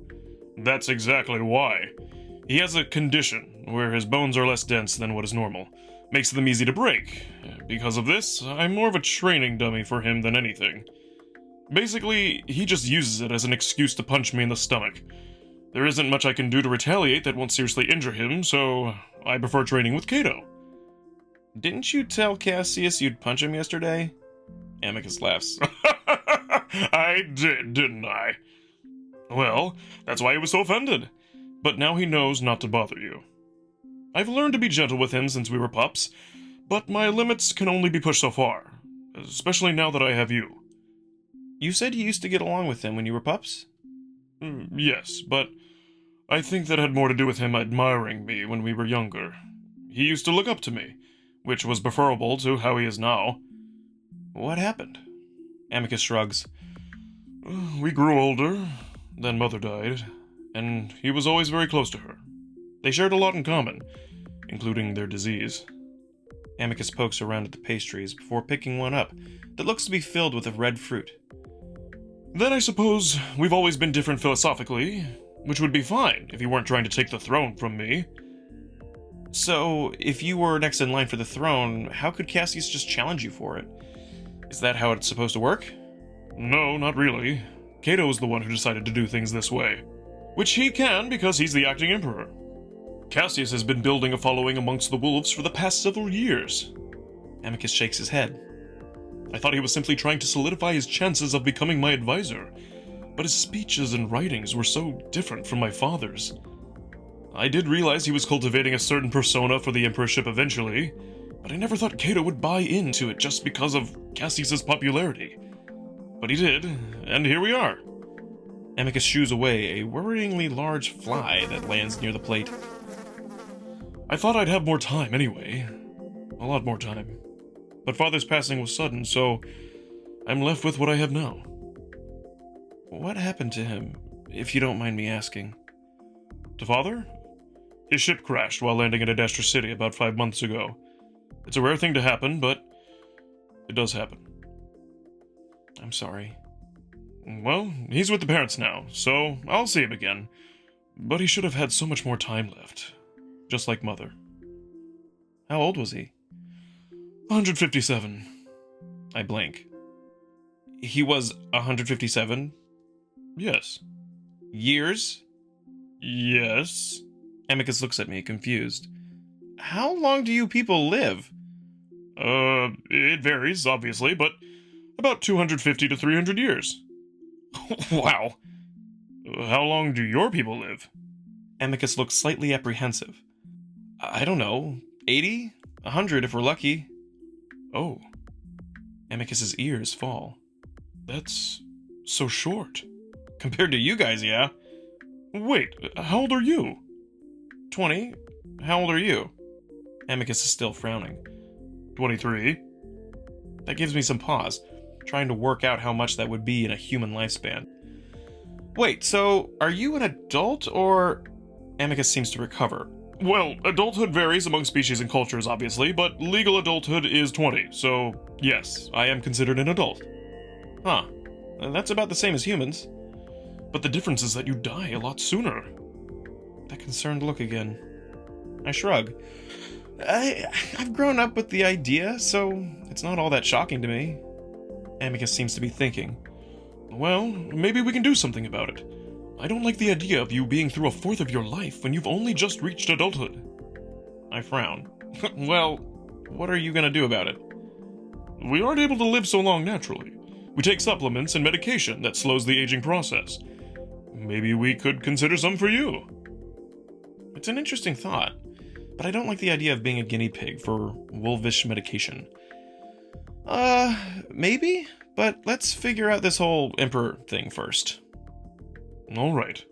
Speaker 3: That's exactly why. He has a condition where his bones are less dense than what is normal. Makes them easy to break. Because of this, I'm more of a training dummy for him than anything. Basically, he just uses it as an excuse to punch me in the stomach. There isn't much I can do to retaliate that won't seriously injure him, so I prefer training with Cato.
Speaker 1: Didn't you tell Cassius you'd punch him yesterday? Amicus laughs.
Speaker 3: I did, didn't I? Well, that's why he was so offended. But now he knows not to bother you. I've learned to be gentle with him since we were pups, but my limits can only be pushed so far, especially now that I have you.
Speaker 1: You said you used to get along with him when you were pups?
Speaker 3: Yes, but I think that had more to do with him admiring me when we were younger. He used to look up to me, which was preferable to how he is now.
Speaker 1: What happened? Amicus shrugs.
Speaker 3: We grew older, then Mother died, and he was always very close to her. They shared a lot in common, including their disease.
Speaker 1: Amicus pokes around at the pastries before picking one up that looks to be filled with a red fruit.
Speaker 3: Then I suppose we've always been different philosophically, which would be fine if you weren't trying to take the throne from me.
Speaker 1: So, if you were next in line for the throne, how could Cassius just challenge you for it? Is that how it's supposed to work?
Speaker 3: No, not really. Cato was the one who decided to do things this way. Which he can because he's the acting emperor. Cassius has been building a following amongst the wolves for the past several years.
Speaker 1: Amicus shakes his head.
Speaker 3: I thought he was simply trying to solidify his chances of becoming my advisor, but his speeches and writings were so different from my father's. I did realize he was cultivating a certain persona for the emperorship eventually, but I never thought Cato would buy into it just because of Cassius's popularity. But he did, and here we are.
Speaker 1: Amicus shoos away a worryingly large fly that lands near the plate.
Speaker 3: I thought I'd have more time anyway. A lot more time. But Father's passing was sudden, so I'm left with what I have now.
Speaker 1: What happened to him, if you don't mind me asking?
Speaker 3: To Father? His ship crashed while landing in Adastra City about 5 months ago. It's a rare thing to happen, but it does happen.
Speaker 1: I'm sorry.
Speaker 3: Well, he's with the parents now, so I'll see him again. But he should have had so much more time left. Just like Mother.
Speaker 1: How old was he?
Speaker 3: 157.
Speaker 1: I blink. He was 157?
Speaker 3: Yes.
Speaker 1: Years?
Speaker 3: Yes.
Speaker 1: Amicus looks at me, confused. How long do you people live?
Speaker 3: It varies, obviously, but about 250 to 300 years.
Speaker 1: Wow.
Speaker 3: How long do your people live?
Speaker 1: Amicus looks slightly apprehensive. I don't know, 80? 100 if we're lucky.
Speaker 3: Oh.
Speaker 1: Amicus's ears fall.
Speaker 3: That's so short.
Speaker 1: Compared to you guys, yeah.
Speaker 3: Wait, how old are you?
Speaker 1: 20. How old are you? Amicus is still frowning.
Speaker 3: 23.
Speaker 1: That gives me some pause, trying to work out how much that would be in a human lifespan. Wait, so are you an adult or... Amicus seems to recover.
Speaker 3: Well, adulthood varies among species and cultures, obviously, but legal adulthood is 20, so yes, I am considered an adult.
Speaker 1: Huh. That's about the same as humans.
Speaker 3: But the difference is that you die a lot sooner.
Speaker 1: That concerned look again. I shrug. I've grown up with the idea, so it's not all that shocking to me. Amicus seems to be thinking.
Speaker 3: Well, maybe we can do something about it. I don't like the idea of you being through a fourth of your life when you've only just reached adulthood.
Speaker 1: I frown. Well, what are you gonna do about it?
Speaker 3: We aren't able to live so long naturally. We take supplements and medication that slows the aging process. Maybe we could consider some for you.
Speaker 1: It's an interesting thought, but I don't like the idea of being a guinea pig for wolvish medication. Maybe, but let's figure out this whole Emperor thing first.
Speaker 3: All right.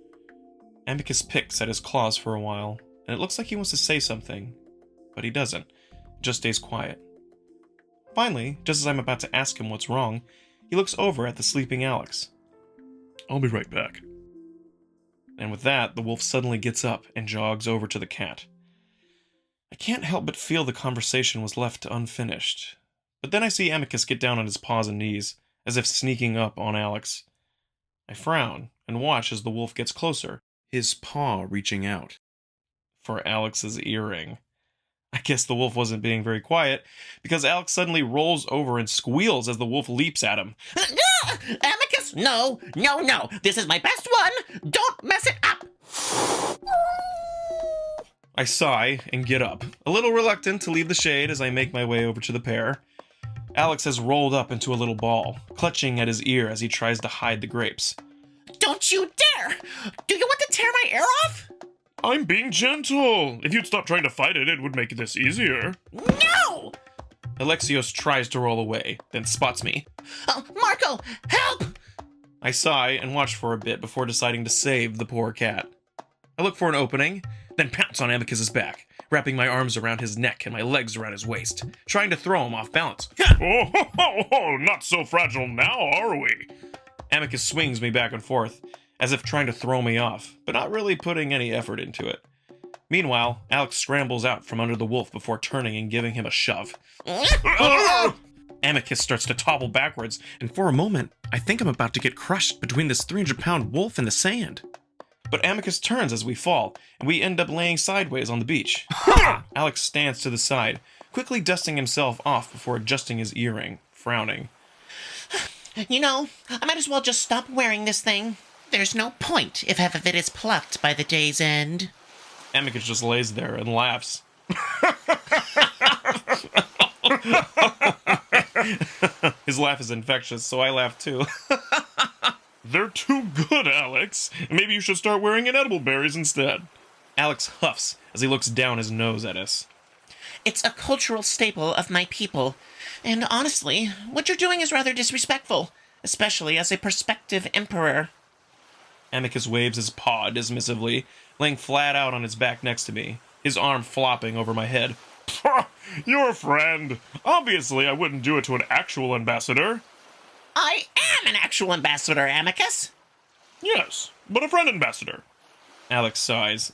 Speaker 1: Amicus picks at his claws for a while, and it looks like he wants to say something, but he doesn't. He just stays quiet. Finally, just as I'm about to ask him what's wrong, he looks over at the sleeping Alex.
Speaker 3: I'll be right back.
Speaker 1: And with that, the wolf suddenly gets up and jogs over to the cat. I can't help but feel the conversation was left unfinished. But then I see Amicus get down on his paws and knees, as if sneaking up on Alex. I frown and watch as the wolf gets closer, his paw reaching out for Alex's earring. I guess the wolf wasn't being very quiet, because Alex suddenly rolls over and squeals as the wolf leaps at him.
Speaker 2: Amicus, no. This is my best one. Don't mess it up.
Speaker 1: I sigh and get up, a little reluctant to leave the shade as I make my way over to the pair. Alex has rolled up into a little ball, clutching at his ear as he tries to hide the grapes.
Speaker 2: Don't you dare! Do you want to tear my ear off?
Speaker 3: I'm being gentle. If you'd stop trying to fight it, it would make this easier.
Speaker 2: No!
Speaker 1: Alexios tries to roll away, then spots me.
Speaker 2: Marco, help!
Speaker 1: I sigh and watch for a bit before deciding to save the poor cat. I look for an opening, then pounce on Amicus's back, wrapping my arms around his neck and my legs around his waist, trying to throw him off balance.
Speaker 3: Oh, not so fragile now, are we?
Speaker 1: Amicus swings me back and forth, as if trying to throw me off, but not really putting any effort into it. Meanwhile, Alex scrambles out from under the wolf before turning and giving him a shove. Amicus starts to topple backwards, and for a moment, I think I'm about to get crushed between this 300-pound wolf and the sand. But Amicus turns as we fall, and we end up laying sideways on the beach. Alex stands to the side, quickly dusting himself off before adjusting his earring, frowning.
Speaker 2: You know, I might as well just stop wearing this thing. There's no point if half of it is plucked by the day's end.
Speaker 1: Amicus just lays there and laughs. His laugh is infectious, so I laugh too.
Speaker 3: They're too good, Alex. Maybe you should start wearing inedible berries instead.
Speaker 1: Alex huffs as he looks down his nose at us.
Speaker 2: It's a cultural staple of my people. And honestly, what you're doing is rather disrespectful, especially as a prospective emperor.
Speaker 1: Amicus waves his paw dismissively, laying flat out on his back next to me, his arm flopping over my head.
Speaker 3: Your friend. Obviously, I wouldn't do it to an actual ambassador.
Speaker 2: I am an actual ambassador, Amicus.
Speaker 3: Yes, but a friend ambassador.
Speaker 1: Alex sighs.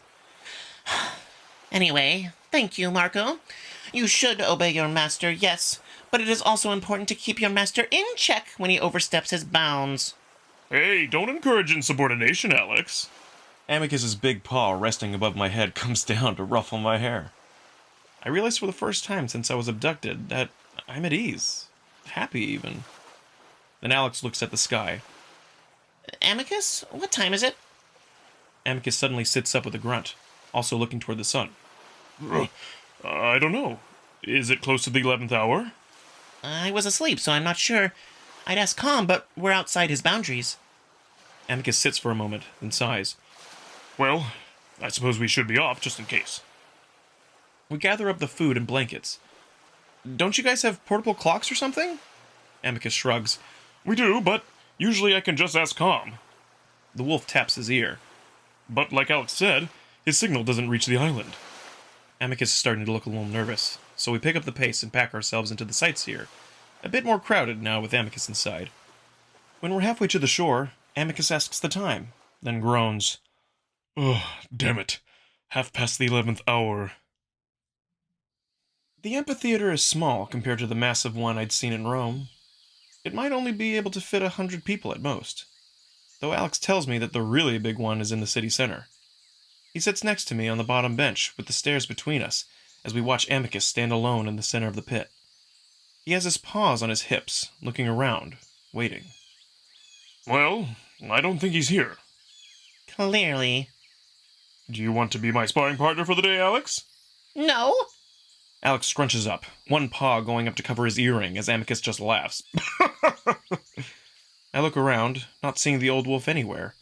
Speaker 2: Anyway, thank you, Marco. You should obey your master, yes, but it is also important to keep your master in check when he oversteps his bounds.
Speaker 3: Hey, don't encourage insubordination, Alex.
Speaker 1: Amicus's big paw resting above my head comes down to ruffle my hair. I realize for the first time since I was abducted that I'm at ease. Happy, even. Then Alex looks at the sky.
Speaker 2: Amicus, what time is it?
Speaker 1: Amicus suddenly sits up with a grunt, also looking toward the sun.
Speaker 3: I don't know. Is it close to the 11th hour?
Speaker 2: I was asleep, so I'm not sure. I'd ask Calm, but we're outside his boundaries.
Speaker 1: Amicus sits for a moment, then sighs.
Speaker 3: Well, I suppose we should be off, just in case.
Speaker 1: We gather up the food and blankets. Don't you guys have portable clocks or something? Amicus shrugs.
Speaker 3: We do, but usually I can just ask Calm.
Speaker 1: The wolf taps his ear.
Speaker 3: But like Alex said, his signal doesn't reach the island.
Speaker 1: Amicus is starting to look a little nervous, so we pick up the pace and pack ourselves into the sightseer. A bit more crowded now with Amicus inside. When we're halfway to the shore, Amicus asks the time, then groans.
Speaker 3: Oh, damn it. 11:30 hour.
Speaker 1: The amphitheater is small compared to the massive one I'd seen in Rome. It might only be able to fit 100 people at most, though Alex tells me that the really big one is in the city center. He sits next to me on the bottom bench with the stairs between us as we watch Amicus stand alone in the center of the pit. He has his paws on his hips, looking around, waiting.
Speaker 3: Well, I don't think he's here.
Speaker 2: Clearly.
Speaker 3: Do you want to be my sparring partner for the day, Alex?
Speaker 2: No?
Speaker 1: Alex scrunches up, one paw going up to cover his earring as Amicus just laughs. I look around, not seeing the old wolf anywhere.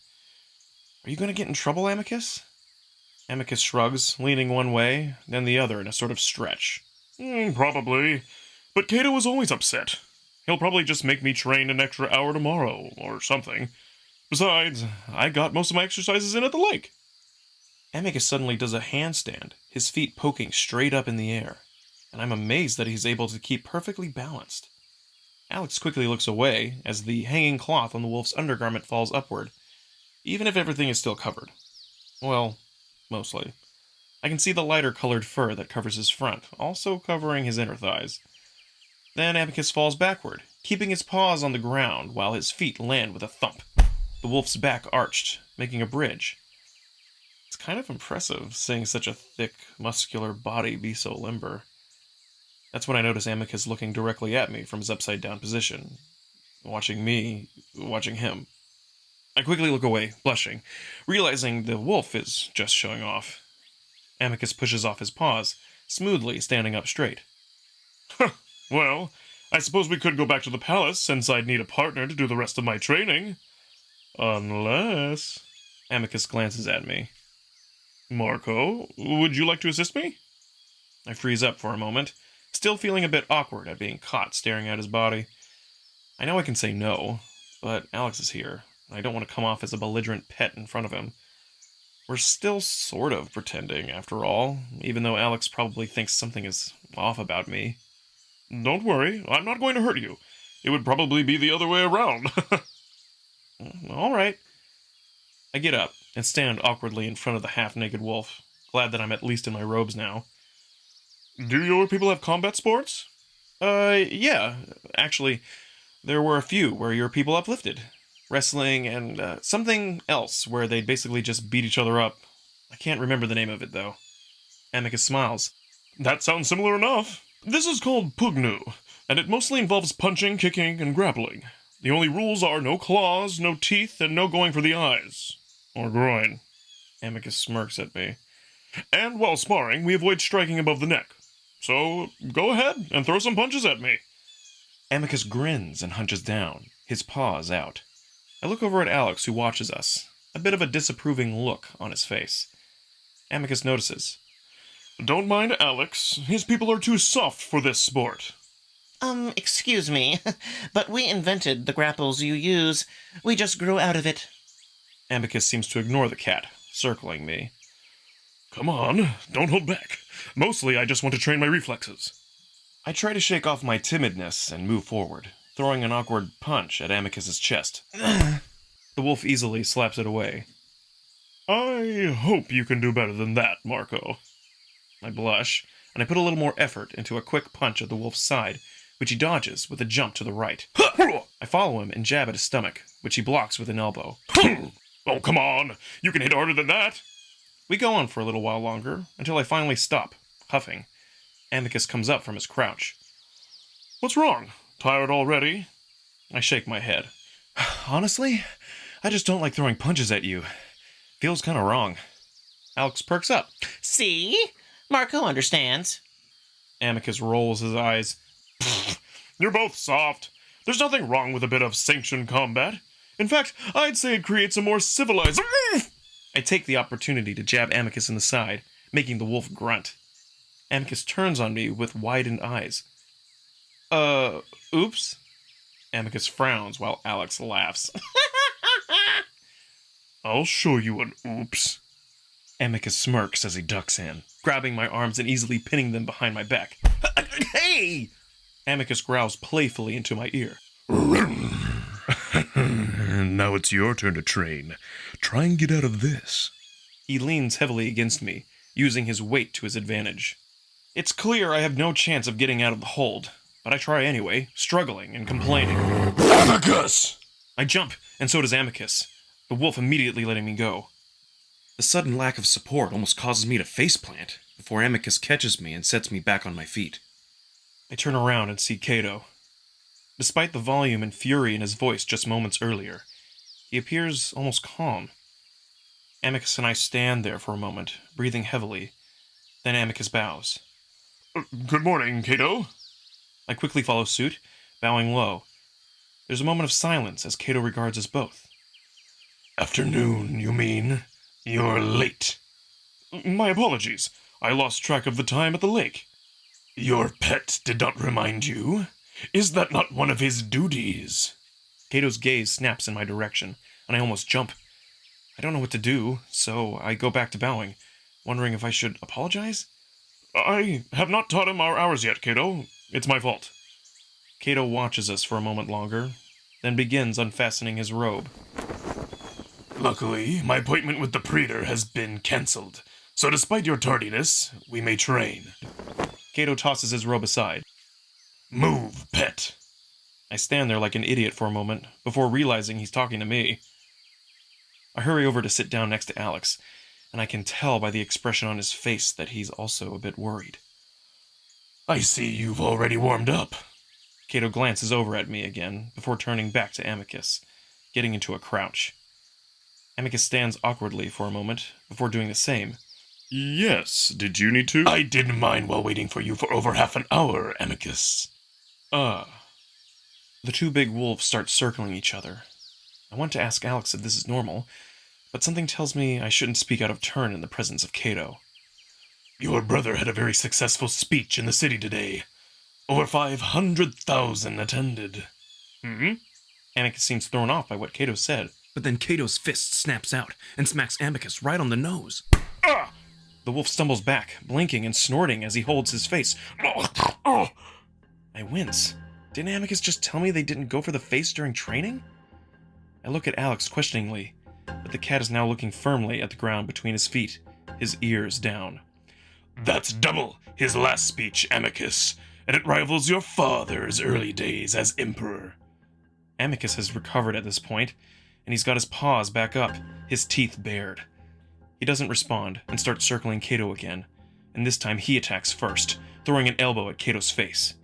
Speaker 1: Are you going to get in trouble, Amicus? Amicus shrugs, leaning one way, then the other in a sort of stretch.
Speaker 3: Probably. But Cato is always upset. He'll probably just make me train an extra hour tomorrow, or something. Besides, I got most of my exercises in at the lake.
Speaker 1: Amicus suddenly does a handstand, his feet poking straight up in the air, and I'm amazed that he's able to keep perfectly balanced. Alex quickly looks away as the hanging cloth on the wolf's undergarment falls upward, even if everything is still covered. Well, mostly. I can see the lighter colored fur that covers his front, also covering his inner thighs. Then Amicus falls backward, keeping his paws on the ground while his feet land with a thump. The wolf's back arched, making a bridge. It's kind of impressive seeing such a thick, muscular body be so limber. That's when I notice Amicus looking directly at me from his upside-down position. Watching me, watching him. I quickly look away, blushing, realizing the wolf is just showing off. Amicus pushes off his paws, smoothly standing up straight.
Speaker 3: Well, I suppose we could go back to the palace, since I'd need a partner to do the rest of my training. Unless...
Speaker 1: Amicus glances at me.
Speaker 3: Marco, would you like to assist me?
Speaker 1: I freeze up for a moment, still feeling a bit awkward at being caught staring at his body. I know I can say no, but Alex is here, and I don't want to come off as a belligerent pet in front of him. We're still sort of pretending, after all, even though Alex probably thinks something is off about me.
Speaker 3: Don't worry, I'm not going to hurt you. It would probably be the other way around.
Speaker 1: All right. I get up and stand awkwardly in front of the half-naked wolf, glad that I'm at least in my robes now.
Speaker 3: Do your people have combat sports?
Speaker 1: Yeah. Actually, there were a few where your people uplifted. Wrestling and something else where they'd basically just beat each other up. I can't remember the name of it, though. Amicus smiles.
Speaker 3: That sounds similar enough. This is called Pugnu, and it mostly involves punching, kicking, and grappling. The only rules are no claws, no teeth, and no going for the eyes. Or groin.
Speaker 1: Amicus smirks at me.
Speaker 3: And while sparring, we avoid striking above the neck. So, go ahead and throw some punches at me.
Speaker 1: Amicus grins and hunches down, his paws out. I look over at Alex, who watches us, a bit of a disapproving look on his face. Amicus notices.
Speaker 3: Don't mind Alex. His people are too soft for this sport.
Speaker 2: Excuse me, but we invented the grapples you use. We just grew out of it.
Speaker 1: Amicus seems to ignore the cat, circling me.
Speaker 3: Come on, don't hold back. Mostly I just want to train my reflexes.
Speaker 1: I try to shake off my timidness and move forward, throwing an awkward punch at Amicus's chest. The wolf easily slaps it away.
Speaker 3: I hope you can do better than that, Marco.
Speaker 1: I blush, and I put a little more effort into a quick punch at the wolf's side, which he dodges with a jump to the right. I follow him and jab at his stomach, which he blocks with an elbow.
Speaker 3: Oh, come on! You can hit harder than that!
Speaker 1: We go on for a little while longer, until I finally stop, huffing. Amicus comes up from his crouch.
Speaker 3: What's wrong? Tired already?
Speaker 1: I shake my head. Honestly, I just don't like throwing punches at you. Feels kind of wrong. Alex perks up.
Speaker 2: See? Marco understands.
Speaker 1: Amicus rolls his eyes.
Speaker 3: You're both soft. There's nothing wrong with a bit of sanctioned combat. In fact, I'd say it creates a more civilized...
Speaker 1: I take the opportunity to jab Amicus in the side, making the wolf grunt. Amicus turns on me with widened eyes. Oops? Amicus frowns while Alex laughs.
Speaker 3: I'll show you an oops.
Speaker 1: Amicus smirks as he ducks in, grabbing my arms and easily pinning them behind my back. Hey! Amicus growls playfully into my ear.
Speaker 3: And Now it's your turn to train. Try and get out of this.
Speaker 1: He leans heavily against me, using his weight to his advantage. It's clear I have no chance of getting out of the hold, but I try anyway, struggling and complaining.
Speaker 3: Amicus!
Speaker 1: I jump, and so does Amicus, the wolf immediately letting me go. The sudden lack of support almost causes me to faceplant before Amicus catches me and sets me back on my feet. I turn around and see Cato. Despite the volume and fury in his voice just moments earlier, he appears almost calm. Amicus and I stand there for a moment, breathing heavily. Then Amicus bows.
Speaker 3: Good morning, Cato.
Speaker 1: I quickly follow suit, bowing low. There's a moment of silence as Cato regards us both.
Speaker 3: Afternoon, you mean? You're late.
Speaker 1: My apologies. I lost track of the time at the lake.
Speaker 3: Your pet did not remind you? Is that not one of his duties?
Speaker 1: Cato's gaze snaps in my direction, and I almost jump. I don't know what to do, so I go back to bowing, wondering if I should apologize? I have not taught him our hours yet, Cato. It's my fault. Cato watches us for a moment longer, then begins unfastening his robe.
Speaker 3: Luckily, my appointment with the Praetor has been cancelled, so despite your tardiness, we may train.
Speaker 1: Cato tosses his robe aside.
Speaker 3: Move, pet.
Speaker 1: I stand there like an idiot for a moment, before realizing he's talking to me. I hurry over to sit down next to Alex, and I can tell by the expression on his face that he's also a bit worried.
Speaker 3: I see you've already warmed up.
Speaker 1: Cato glances over at me again, before turning back to Amicus, getting into a crouch. Amicus stands awkwardly for a moment, before doing the same.
Speaker 3: Yes, did you need to? I didn't mind while waiting for you for over half an hour, Amicus.
Speaker 1: The two big wolves start circling each other. I want to ask Alex if this is normal, but something tells me I shouldn't speak out of turn in the presence of Cato.
Speaker 3: Your brother had a very successful speech in the city today. Over 500,000 attended.
Speaker 1: Amicus seems thrown off by what Cato said, but then Cato's fist snaps out and smacks Amicus right on the nose. The wolf stumbles back, blinking and snorting as he holds his face. I wince. Didn't Amicus just tell me they didn't go for the face during training? I look at Alex questioningly, but the cat is now looking firmly at the ground between his feet, his ears down.
Speaker 3: That's double his last speech, Amicus, and it rivals your father's early days as Emperor.
Speaker 1: Amicus has recovered at this point, and he's got his paws back up, his teeth bared. He doesn't respond and starts circling Cato again, and this time he attacks first, throwing an elbow at Cato's face.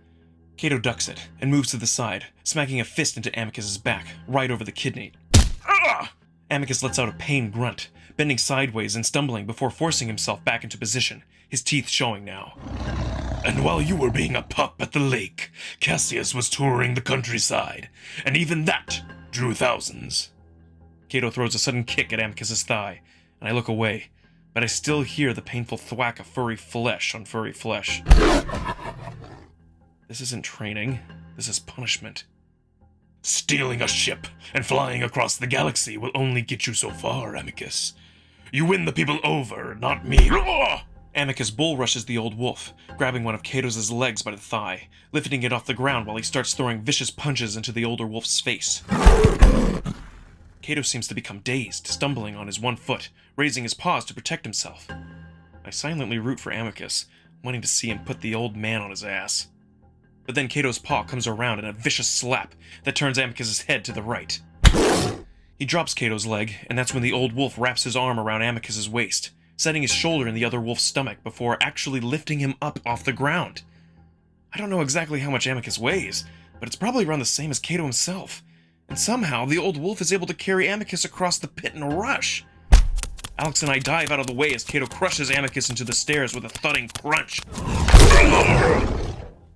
Speaker 1: Cato ducks it and moves to the side, smacking a fist into Amicus's back, right over the kidney. Amicus lets out a pained grunt, bending sideways and stumbling before forcing himself back into position, his teeth showing now.
Speaker 3: And while you were being a pup at the lake, Cassius was touring the countryside, and even that drew thousands.
Speaker 1: Cato throws a sudden kick at Amicus's thigh, and I look away, but I still hear the painful thwack of furry flesh on furry flesh. This isn't training. This is punishment.
Speaker 3: Stealing a ship and flying across the galaxy will only get you so far, Amicus. You win the people over, not me.
Speaker 1: Amicus bull rushes the old wolf, grabbing one of Cato's legs by the thigh, lifting it off the ground while he starts throwing vicious punches into the older wolf's face. Cato seems to become dazed, stumbling on his one foot, raising his paws to protect himself. I silently root for Amicus, wanting to see him put the old man on his ass. But then Cato's paw comes around in a vicious slap that turns Amicus's head to the right. He drops Cato's leg, and that's when the old wolf wraps his arm around Amicus's waist, setting his shoulder in the other wolf's stomach before actually lifting him up off the ground. I don't know exactly how much Amicus weighs, but it's probably around the same as Cato himself, and somehow the old wolf is able to carry Amicus across the pit in a rush. Alex and I dive out of the way as Cato crushes Amicus into the stairs with a thudding crunch.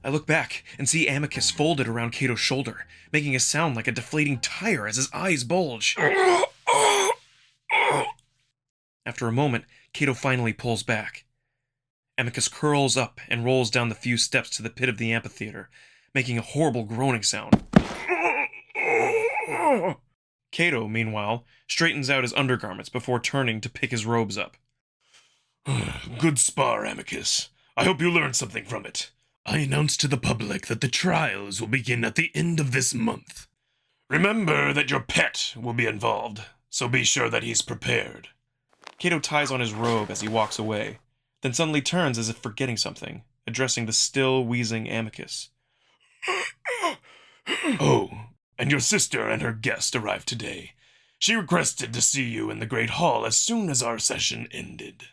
Speaker 1: I look back and see Amicus folded around Cato's shoulder, making a sound like a deflating tire as his eyes bulge. After a moment, Cato finally pulls back. Amicus curls up and rolls down the few steps to the pit of the amphitheater, making a horrible groaning sound. Cato, meanwhile, straightens out his undergarments before turning to pick his robes up.
Speaker 3: Good spar, Amicus. I hope you learned something from it. I announced to the public that the trials will begin at the end of this month. Remember that your pet will be involved, so be sure that he's prepared.
Speaker 1: Cato ties on his robe as he walks away, then suddenly turns as if forgetting something, addressing the still wheezing Amicus.
Speaker 3: Oh, and your sister and her guest arrived today. She requested to see you in the Great Hall as soon as our session ended.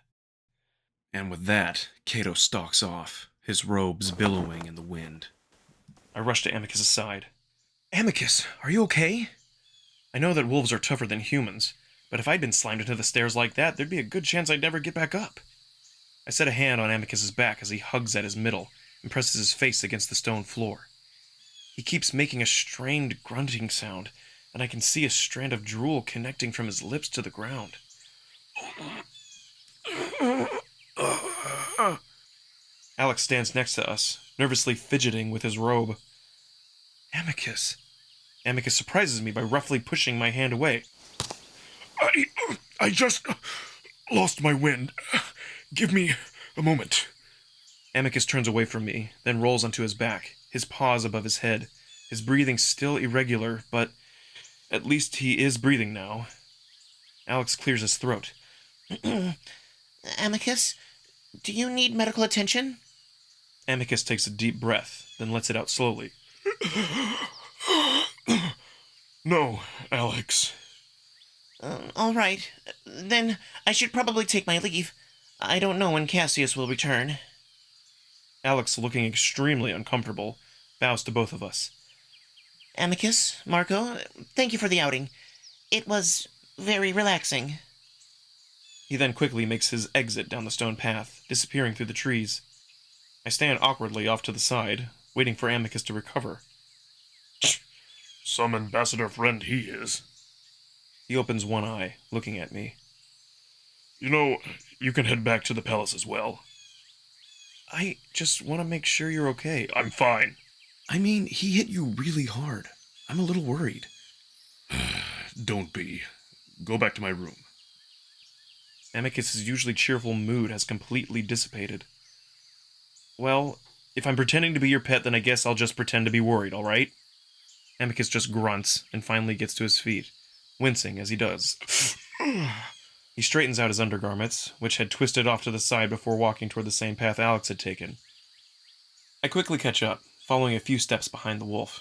Speaker 1: And with that, Cato stalks off, his robes billowing in the wind. I rush to Amicus' side. Amicus, are you okay? I know that wolves are tougher than humans, but if I'd been slimed into the stairs like that, there'd be a good chance I'd never get back up. I set a hand on Amicus' back as he hugs at his middle and presses his face against the stone floor. He keeps making a strained grunting sound, and I can see a strand of drool connecting from his lips to the ground. Alex stands next to us, nervously fidgeting with his robe. Amicus. Amicus surprises me by roughly pushing my hand away.
Speaker 3: I just lost my wind. Give me a moment.
Speaker 1: Amicus turns away from me, then rolls onto his back, his paws above his head, his breathing still irregular, but at least he is breathing now. Alex clears his throat.
Speaker 2: Amicus, do you need medical attention?
Speaker 1: Amicus takes a deep breath, then lets it out slowly.
Speaker 3: No, Alex.
Speaker 2: All right. Then I should probably take my leave. I don't know when Cassius will return.
Speaker 1: Alex, looking extremely uncomfortable, bows to both of us.
Speaker 2: Amicus, Marco, thank you for the outing. It was very relaxing.
Speaker 1: He then quickly makes his exit down the stone path, disappearing through the trees. I stand awkwardly off to the side, waiting for Amicus to recover.
Speaker 3: Some ambassador friend he is.
Speaker 1: He opens one eye, looking at me.
Speaker 3: You know, you can head back to the palace as well.
Speaker 1: I just want to make sure you're okay.
Speaker 3: I'm fine.
Speaker 1: I mean, he hit you really hard. I'm a little worried.
Speaker 3: Don't be. Go back to my room.
Speaker 1: Amicus' usually cheerful mood has completely dissipated. Well, if I'm pretending to be your pet, then I guess I'll just pretend to be worried, all right? Amicus just grunts and finally gets to his feet, wincing as he does. He straightens out his undergarments, which had twisted off to the side before walking toward the same path Alex had taken. I quickly catch up, following a few steps behind the wolf.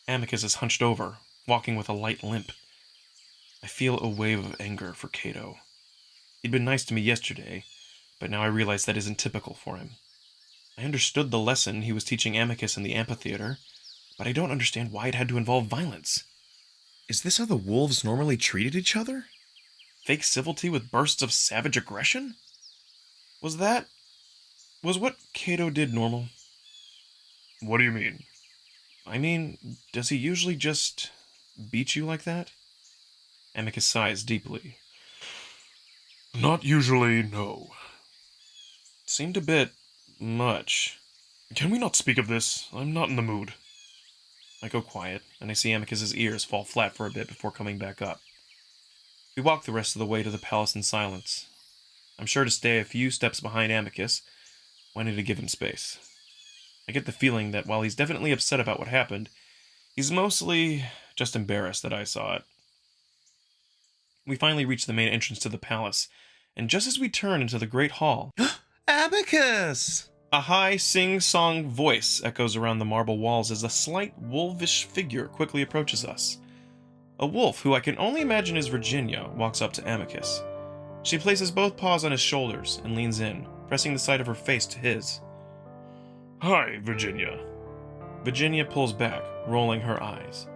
Speaker 1: Amicus is hunched over, walking with a light limp. I feel a wave of anger for Cato. He'd been nice to me yesterday, but now I realize that isn't typical for him. I understood the lesson he was teaching Amicus in the amphitheater, but I don't understand why it had to involve violence. Is this how the wolves normally treated each other? Fake civility with bursts of savage aggression? Was what Cato did normal?
Speaker 3: What do you mean?
Speaker 1: I mean, does he usually just beat you like that? Amicus sighs deeply.
Speaker 3: Not usually, no.
Speaker 1: Seemed a bit much.
Speaker 3: Can we not speak of this? I'm not in the mood.
Speaker 1: I go quiet, and I see Amicus' ears fall flat for a bit before coming back up. We walk the rest of the way to the palace in silence. I'm sure to stay a few steps behind Amicus, wanting to give him space. I get the feeling that while he's definitely upset about what happened, he's mostly just embarrassed that I saw it. We finally reach the main entrance to the palace, and just as we turn into the great hall... Amicus! A high sing-song voice echoes around the marble walls as a slight wolvish figure quickly approaches us. A wolf, who I can only imagine is Virginia, walks up to Amicus. She places both paws on his shoulders and leans in, pressing the side of her face to his.
Speaker 3: Hi, Virginia.
Speaker 1: Virginia pulls back, rolling her eyes.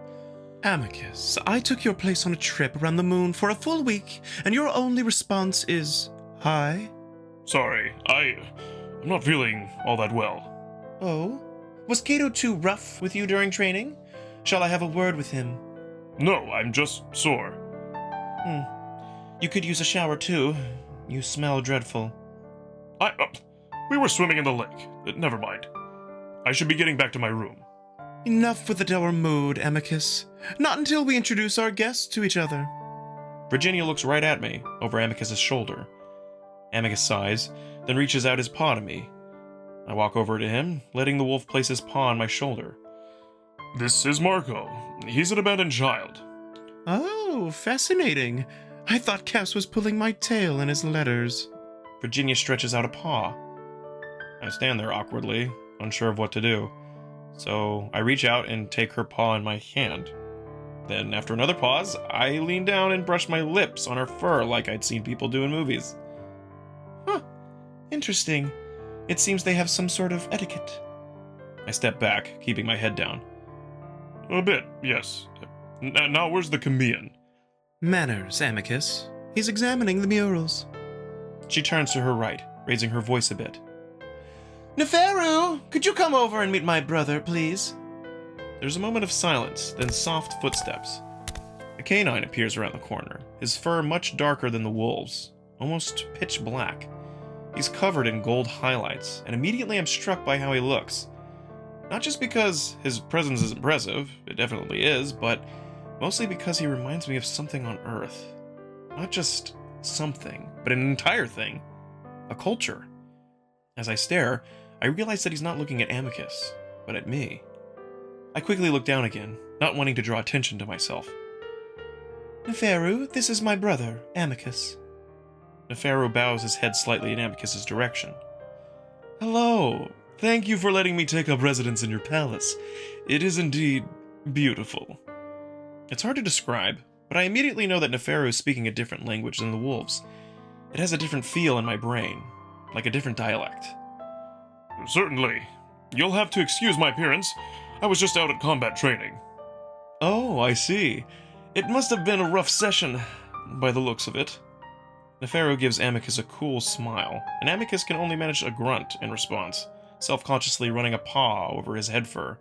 Speaker 1: Amicus, I took your place on a trip around the moon for a full week, and your only response is, hi?
Speaker 3: Sorry, I'm not feeling all that well.
Speaker 1: Oh? Was Cato too rough with you during training? Shall I have a word with him?
Speaker 3: No, I'm just sore.
Speaker 1: You could use a shower too. You smell dreadful.
Speaker 3: We were swimming in the lake. Never mind. I should be getting back to my room.
Speaker 1: Enough with the dour mood, Amicus. Not until we introduce our guests to each other. Virginia looks right at me, over Amicus' shoulder. Amicus sighs, then reaches out his paw to me. I walk over to him, letting the wolf place his paw on my shoulder.
Speaker 3: This is Marco. He's an abandoned child.
Speaker 1: Oh, fascinating. I thought Cass was pulling my tail in his letters. Virginia stretches out a paw. I stand there awkwardly, unsure of what to do. So I reach out and take her paw in my hand. Then, after another pause, I lean down and brush my lips on her fur like I'd seen people do in movies. Huh. Interesting. It seems they have some sort of etiquette. I step back, keeping my head down.
Speaker 3: A bit, yes. Now where's the Khemian?
Speaker 1: Manners, Amicus. He's examining the murals. She turns to her right, raising her voice a bit. Neferu, could you come over and meet my brother, please? There's a moment of silence, then soft footsteps. A canine appears around the corner, his fur much darker than the wolves, almost pitch black. He's covered in gold highlights, and immediately I'm struck by how he looks. Not just because his presence is impressive, it definitely is, but mostly because he reminds me of something on Earth. Not just something, but an entire thing. A culture. As I stare, I realize that he's not looking at Amicus, but at me. I quickly look down again, not wanting to draw attention to myself. Neferu, this is my brother, Amicus. Neferu bows his head slightly in Amicus's direction. Hello. Thank you for letting me take up residence in your palace. It is indeed beautiful. It's hard to describe, but I immediately know that Neferu is speaking a different language than the wolves. It has a different feel in my brain, like a different dialect.
Speaker 3: Certainly. You'll have to excuse my appearance. I was just out at combat training.
Speaker 1: Oh, I see. It must have been a rough session, by the looks of it. Neferu gives Amicus a cool smile, and Amicus can only manage a grunt in response, self-consciously running a paw over his head fur.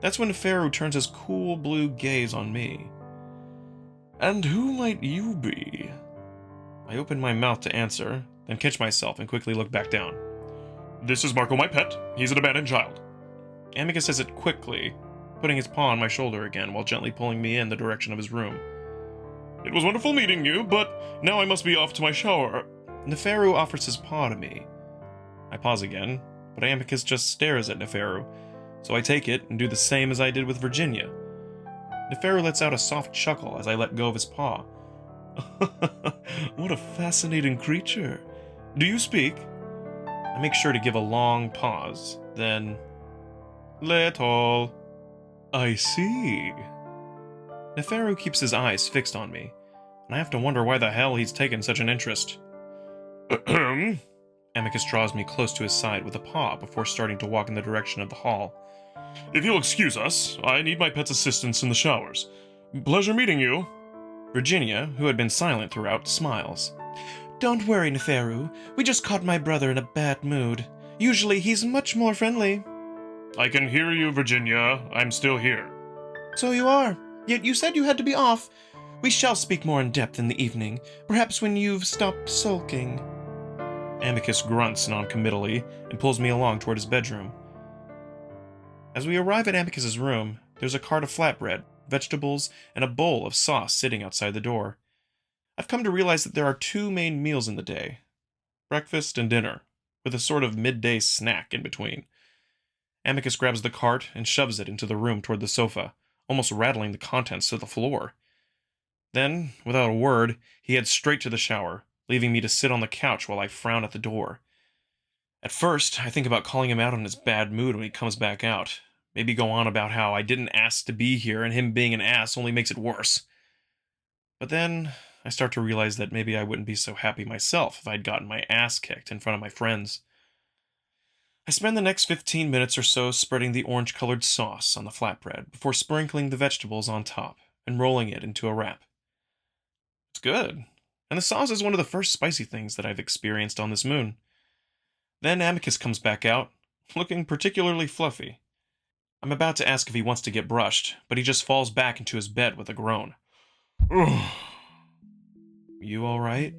Speaker 1: That's when Neferu turns his cool blue gaze on me. And who might you be? I open my mouth to answer, then catch myself and quickly look back down.
Speaker 3: This is Marco, my pet. He's an abandoned child.
Speaker 1: Amicus says it quickly, putting his paw on my shoulder again while gently pulling me in the direction of his room.
Speaker 3: It was wonderful meeting you, but now I must be off to my shower.
Speaker 1: Neferu offers his paw to me. I pause again, but Amicus just stares at Neferu, so I take it and do the same as I did with Virginia. Neferu lets out a soft chuckle as I let go of his paw. What a fascinating creature. Do you speak? I make sure to give a long pause, then... Little. I see. Neferu keeps his eyes fixed on me, and I have to wonder why the hell he's taken such an interest. Amicus draws me close to his side with a paw before starting to walk in the direction of the hall.
Speaker 3: If you'll excuse us, I need my pet's assistance in the showers. Pleasure meeting you.
Speaker 1: Virginia, who had been silent throughout, smiles. Don't worry, Neferu. We just caught my brother in a bad mood. Usually he's much more friendly.
Speaker 3: I can hear you, Virginia. I'm still here.
Speaker 1: So you are. Yet you said you had to be off. We shall speak more in depth in the evening, perhaps when you've stopped sulking. Amicus grunts noncommittally and pulls me along toward his bedroom. As we arrive at Amicus's room, there's a cart of flatbread, vegetables, and a bowl of sauce sitting outside the door. I've come to realize that there are two main meals in the day, breakfast and dinner, with a sort of midday snack in between. Amicus grabs the cart and shoves it into the room toward the sofa, almost rattling the contents to the floor. Then, without a word, he heads straight to the shower, leaving me to sit on the couch while I frown at the door. At first, I think about calling him out on his bad mood when he comes back out. Maybe go on about how I didn't ask to be here and him being an ass only makes it worse. But then, I start to realize that maybe I wouldn't be so happy myself if I'd gotten my ass kicked in front of my friends. I spend the next 15 minutes or so spreading the orange-colored sauce on the flatbread before sprinkling the vegetables on top and rolling it into a wrap. It's good, and the sauce is one of the first spicy things that I've experienced on this moon. Then Amicus comes back out, looking particularly fluffy. I'm about to ask if he wants to get brushed, but he just falls back into his bed with a groan. You alright?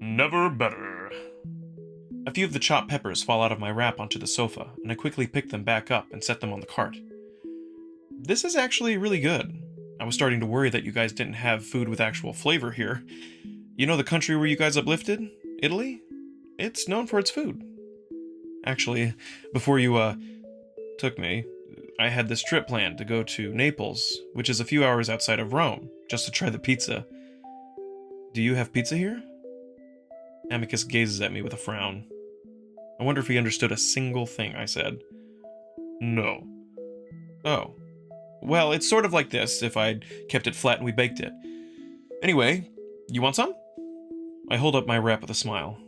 Speaker 3: Never better.
Speaker 1: A few of the chopped peppers fall out of my wrap onto the sofa, and I quickly pick them back up and set them on the cart. This is actually really good. I was starting to worry that you guys didn't have food with actual flavor here. You know the country where you guys uplifted? Italy? It's known for its food. Actually, before you, took me, I had this trip planned to go to Naples, which is a few hours outside of Rome, just to try the pizza. Do you have pizza here? Amicus gazes at me with a frown. I wonder if he understood a single thing I said.
Speaker 3: No.
Speaker 1: Oh. Well, it's sort of like this if I'd kept it flat and we baked it. Anyway, you want some? I hold up my wrap with a smile.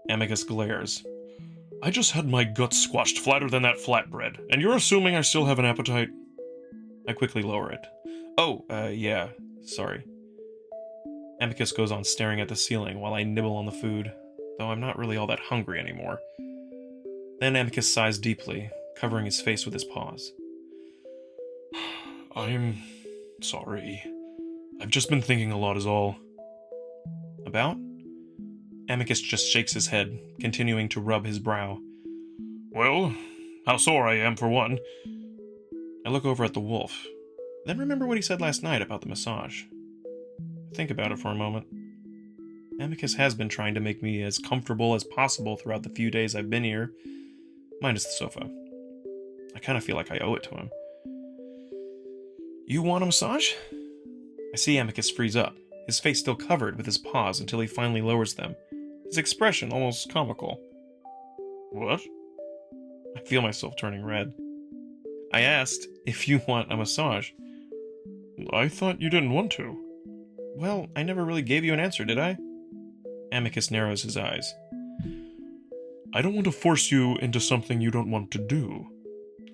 Speaker 1: Amicus glares.
Speaker 3: I just had my guts squashed flatter than that flatbread, and you're assuming I still have an appetite?
Speaker 1: I quickly lower it. Oh, yeah, sorry. Amicus goes on staring at the ceiling while I nibble on the food, though I'm not really all that hungry anymore. Then Amicus sighs deeply, covering his face with his paws.
Speaker 3: I'm sorry. I've just been thinking a lot is all.
Speaker 1: About? Amicus just shakes his head, continuing to rub his brow.
Speaker 3: Well, how sore I am for one.
Speaker 1: I look over at the wolf, then remember what he said last night about the massage. I think about it for a moment. Amicus has been trying to make me as comfortable as possible throughout the few days I've been here, minus the sofa. I kind of feel like I owe it to him. You want a massage? I see Amicus freeze up, his face still covered with his paws until he finally lowers them, his expression almost comical.
Speaker 3: What?
Speaker 1: I feel myself turning red. I asked if you want a massage.
Speaker 3: I thought you didn't want to.
Speaker 1: Well, I never really gave you an answer, did I? Amicus narrows his eyes.
Speaker 3: I don't want to force you into something you don't want to do.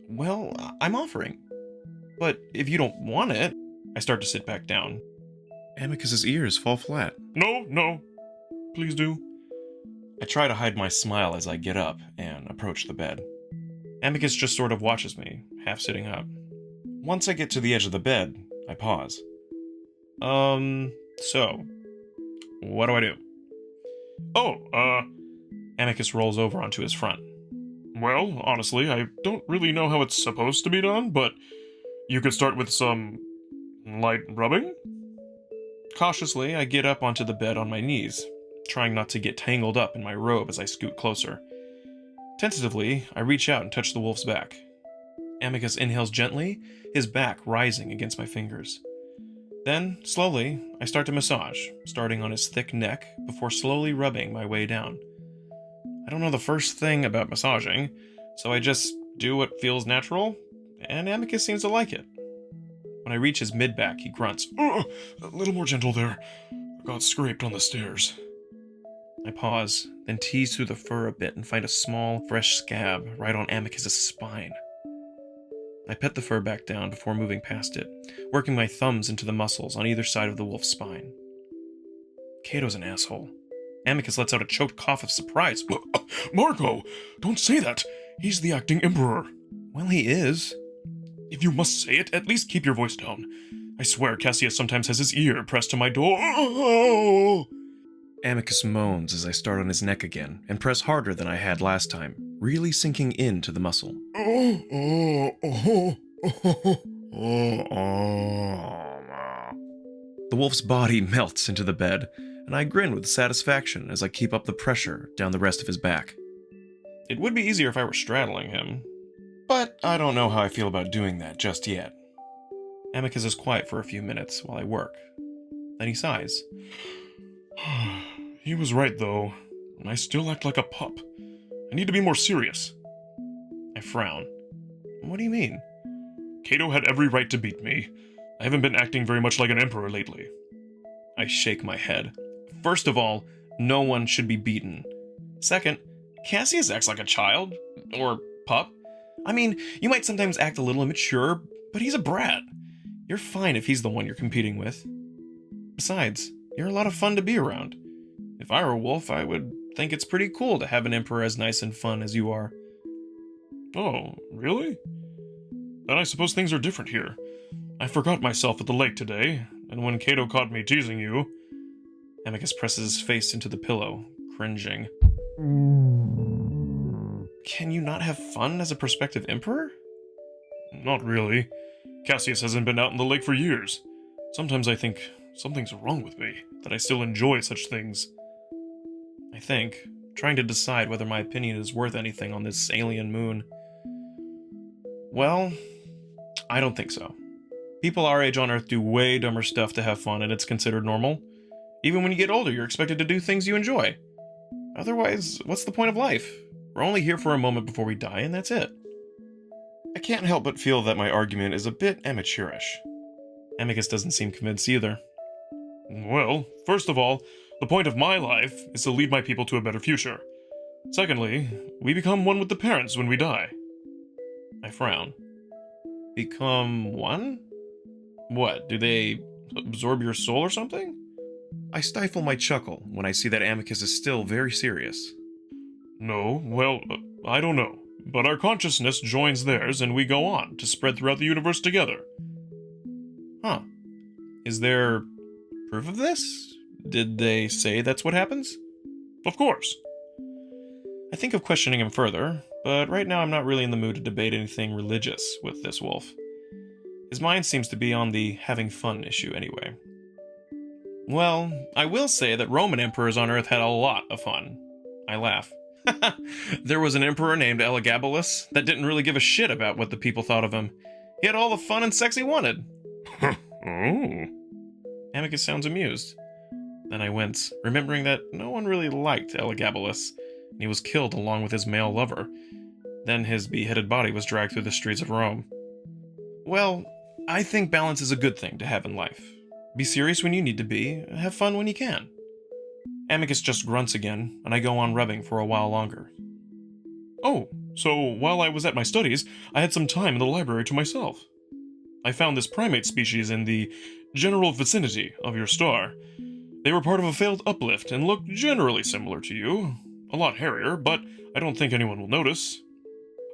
Speaker 1: Well, I'm offering. But if you don't want it, I start to sit back down. Amicus's ears fall flat.
Speaker 3: No. Please do.
Speaker 1: I try to hide my smile as I get up and approach the bed. Amicus just sort of watches me, half sitting up. Once I get to the edge of the bed, I pause. So, what do I do? Amicus rolls over onto his front.
Speaker 3: Well, honestly, I don't really know how it's supposed to be done, but you could start with some light rubbing?
Speaker 1: Cautiously, I get up onto the bed on my knees, trying not to get tangled up in my robe as I scoot closer. Tentatively, I reach out and touch the wolf's back. Amicus inhales gently, his back rising against my fingers. Then, slowly, I start to massage, starting on his thick neck before slowly rubbing my way down. I don't know the first thing about massaging, so I just do what feels natural, and Amicus seems to like it. When I reach his mid-back, he grunts,
Speaker 3: A little more gentle there. I got scraped on the stairs.
Speaker 1: I pause, then tease through the fur a bit and find a small, fresh scab right on Amicus's spine. I pet the fur back down before moving past it, working my thumbs into the muscles on either side of the wolf's spine. Cato's an asshole. Amicus lets out a choked cough of surprise.
Speaker 3: Marco, don't say that. He's the acting emperor.
Speaker 1: Well, he is.
Speaker 3: If you must say it, at least keep your voice down. I swear Cassius sometimes has his ear pressed to my door.
Speaker 1: Amicus moans as I start on his neck again and press harder than I had last time, really sinking into the muscle. The wolf's body melts into the bed, and I grin with satisfaction as I keep up the pressure down the rest of his back. It would be easier if I were straddling him, but I don't know how I feel about doing that just yet. Amicus is quiet for a few minutes while I work. Then he sighs.
Speaker 3: He was right, though. I still act like a pup. I need to be more serious.
Speaker 1: I frown. What do you mean?
Speaker 3: Cato had every right to beat me. I haven't been acting very much like an emperor lately.
Speaker 1: I shake my head. First of all, no one should be beaten. Second, Cassius acts like a child. Or pup. I mean, you might sometimes act a little immature, but he's a brat. You're fine if he's the one you're competing with. Besides, you're a lot of fun to be around. If I were a wolf, I would think it's pretty cool to have an emperor as nice and fun as you are.
Speaker 3: Oh, really? Then I suppose things are different here. I forgot myself at the lake today, and when Cato caught me teasing you...
Speaker 1: Amicus presses his face into the pillow, cringing. Can you not have fun as a prospective emperor?
Speaker 3: Not really. Cassius hasn't been out in the lake for years. Sometimes I think something's wrong with me, that I still enjoy such things.
Speaker 1: I think, trying to decide whether my opinion is worth anything on this alien moon. Well, I don't think so. People our age on Earth do way dumber stuff to have fun, and it's considered normal. Even when you get older, you're expected to do things you enjoy. Otherwise, what's the point of life? We're only here for a moment before we die, and that's it. I can't help but feel that my argument is a bit amateurish. Amicus doesn't seem convinced either.
Speaker 3: Well, first of all, the point of my life is to lead my people to a better future. Secondly, we become one with the parents when we die.
Speaker 1: I frown. Become one? What, do they absorb your soul or something? I stifle my chuckle when I see that Amicus is still very serious.
Speaker 3: No, well, I don't know. But our consciousness joins theirs and we go on to spread throughout the universe together.
Speaker 1: Huh. Is there proof of this? Did they say that's what happens?
Speaker 3: Of course.
Speaker 1: I think of questioning him further, but right now I'm not really in the mood to debate anything religious with this wolf. His mind seems to be on the having fun issue anyway. Well, I will say that Roman emperors on Earth had a lot of fun. I laugh. There was an emperor named Elagabalus that didn't really give a shit about what the people thought of him. He had all the fun and sex he wanted.
Speaker 3: Oh.
Speaker 1: Amicus sounds amused. Then I wince, remembering that no one really liked Elagabalus, and he was killed along with his male lover. Then his beheaded body was dragged through the streets of Rome. Well, I think balance is a good thing to have in life. Be serious when you need to be, have fun when you can. Amicus just grunts again, and I go on rubbing for a while longer.
Speaker 3: Oh, so while I was at my studies, I had some time in the library to myself. I found this primate species in the general vicinity of your star. They were part of a failed uplift and looked generally similar to you. A lot hairier, but I don't think anyone will notice.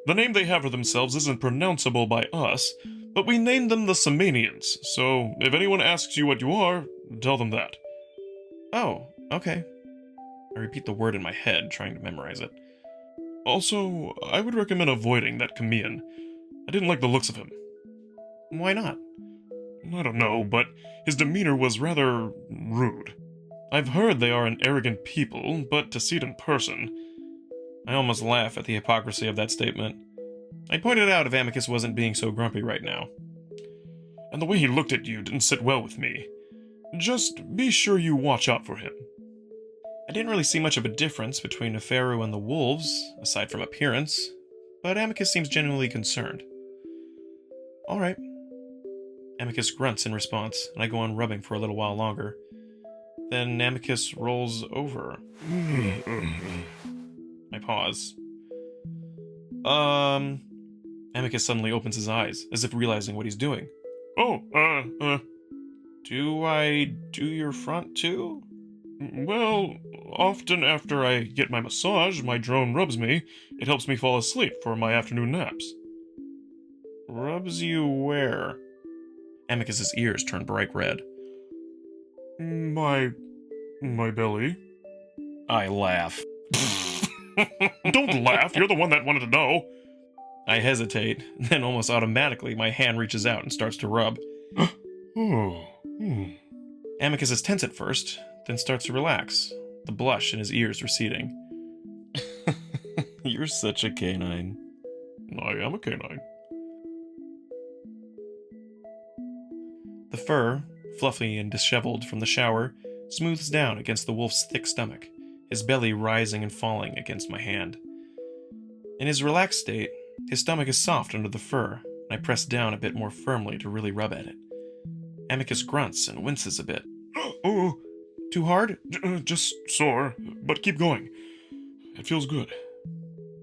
Speaker 3: The name they have for themselves isn't pronounceable by us, but we named them the Samanians, so if anyone asks you what you are, tell them that.
Speaker 1: Oh, okay. I repeat the word in my head, trying to memorize it.
Speaker 3: Also, I would recommend avoiding that Khemian. I didn't like the looks of him.
Speaker 1: Why not?
Speaker 3: I don't know, but his demeanor was rather rude. I've heard they are an arrogant people, but to see it in person...
Speaker 1: I almost laugh at the hypocrisy of that statement. I pointed out if Amicus wasn't being so grumpy right now.
Speaker 3: And the way he looked at you didn't sit well with me. Just be sure you watch out for him.
Speaker 1: I didn't really see much of a difference between Neferu and the wolves, aside from appearance, but Amicus seems genuinely concerned. Alright. Amicus grunts in response, and I go on rubbing for a little while longer. Then Amicus rolls over. I pause. Amicus suddenly opens his eyes, as if realizing what he's doing.
Speaker 3: Oh,
Speaker 1: Do I do your front too?
Speaker 3: Well, often after I get my massage, my drone rubs me. It helps me fall asleep for my afternoon naps.
Speaker 1: Rubs you where? Amicus's ears turn bright red.
Speaker 3: My belly.
Speaker 1: I laugh.
Speaker 3: Don't laugh, you're the one that wanted to know.
Speaker 1: I hesitate, then almost automatically my hand reaches out and starts to rub. Amicus is tense at first, then starts to relax, the blush in his ears receding. You're such a canine.
Speaker 3: I am a canine.
Speaker 1: The fur, fluffy and disheveled from the shower, smooths down against the wolf's thick stomach, his belly rising and falling against my hand. In his relaxed state, his stomach is soft under the fur, and I press down a bit more firmly to really rub at it. Amicus grunts and winces a bit.
Speaker 3: Oh,
Speaker 1: too hard?
Speaker 3: Just sore, but keep going. It feels good.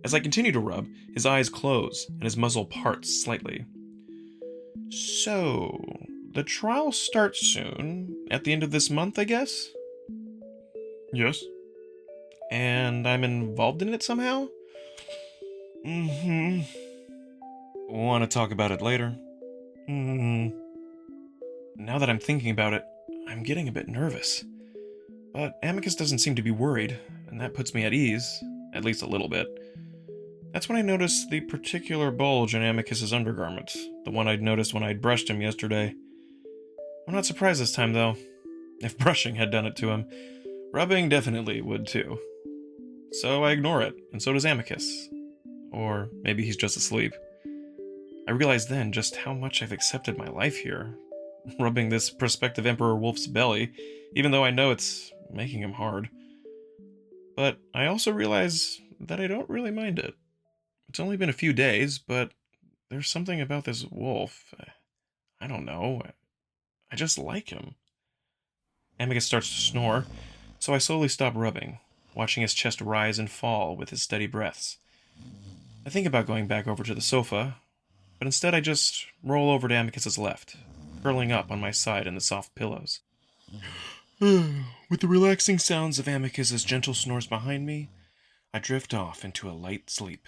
Speaker 1: As I continue to rub, his eyes close and his muzzle parts slightly. So, the trial starts soon, at the end of this month, I guess?
Speaker 3: Yes?
Speaker 1: And I'm involved in it somehow?
Speaker 3: Mm-hmm.
Speaker 1: Want to talk about it later?
Speaker 3: Mm-hmm.
Speaker 1: Now that I'm thinking about it, I'm getting a bit nervous. But Amicus doesn't seem to be worried, and that puts me at ease, at least a little bit. That's when I notice the particular bulge in Amicus's undergarment, the one I'd noticed when I'd brushed him yesterday. I'm not surprised this time, though. If brushing had done it to him, rubbing definitely would too. So I ignore it, and so does Amicus. Or maybe he's just asleep. I realized then just how much I've accepted my life here, rubbing this prospective Emperor Wolf's belly, even though I know it's making him hard. But I also realize that I don't really mind it. It's only been a few days, but there's something about this wolf. I don't know. I just like him. Amicus starts to snore, so I slowly stop rubbing, watching his chest rise and fall with his steady breaths. I think about going back over to the sofa, but instead I just roll over to Amicus's left, curling up on my side in the soft pillows. With the relaxing sounds of Amicus's gentle snores behind me, I drift off into a light sleep.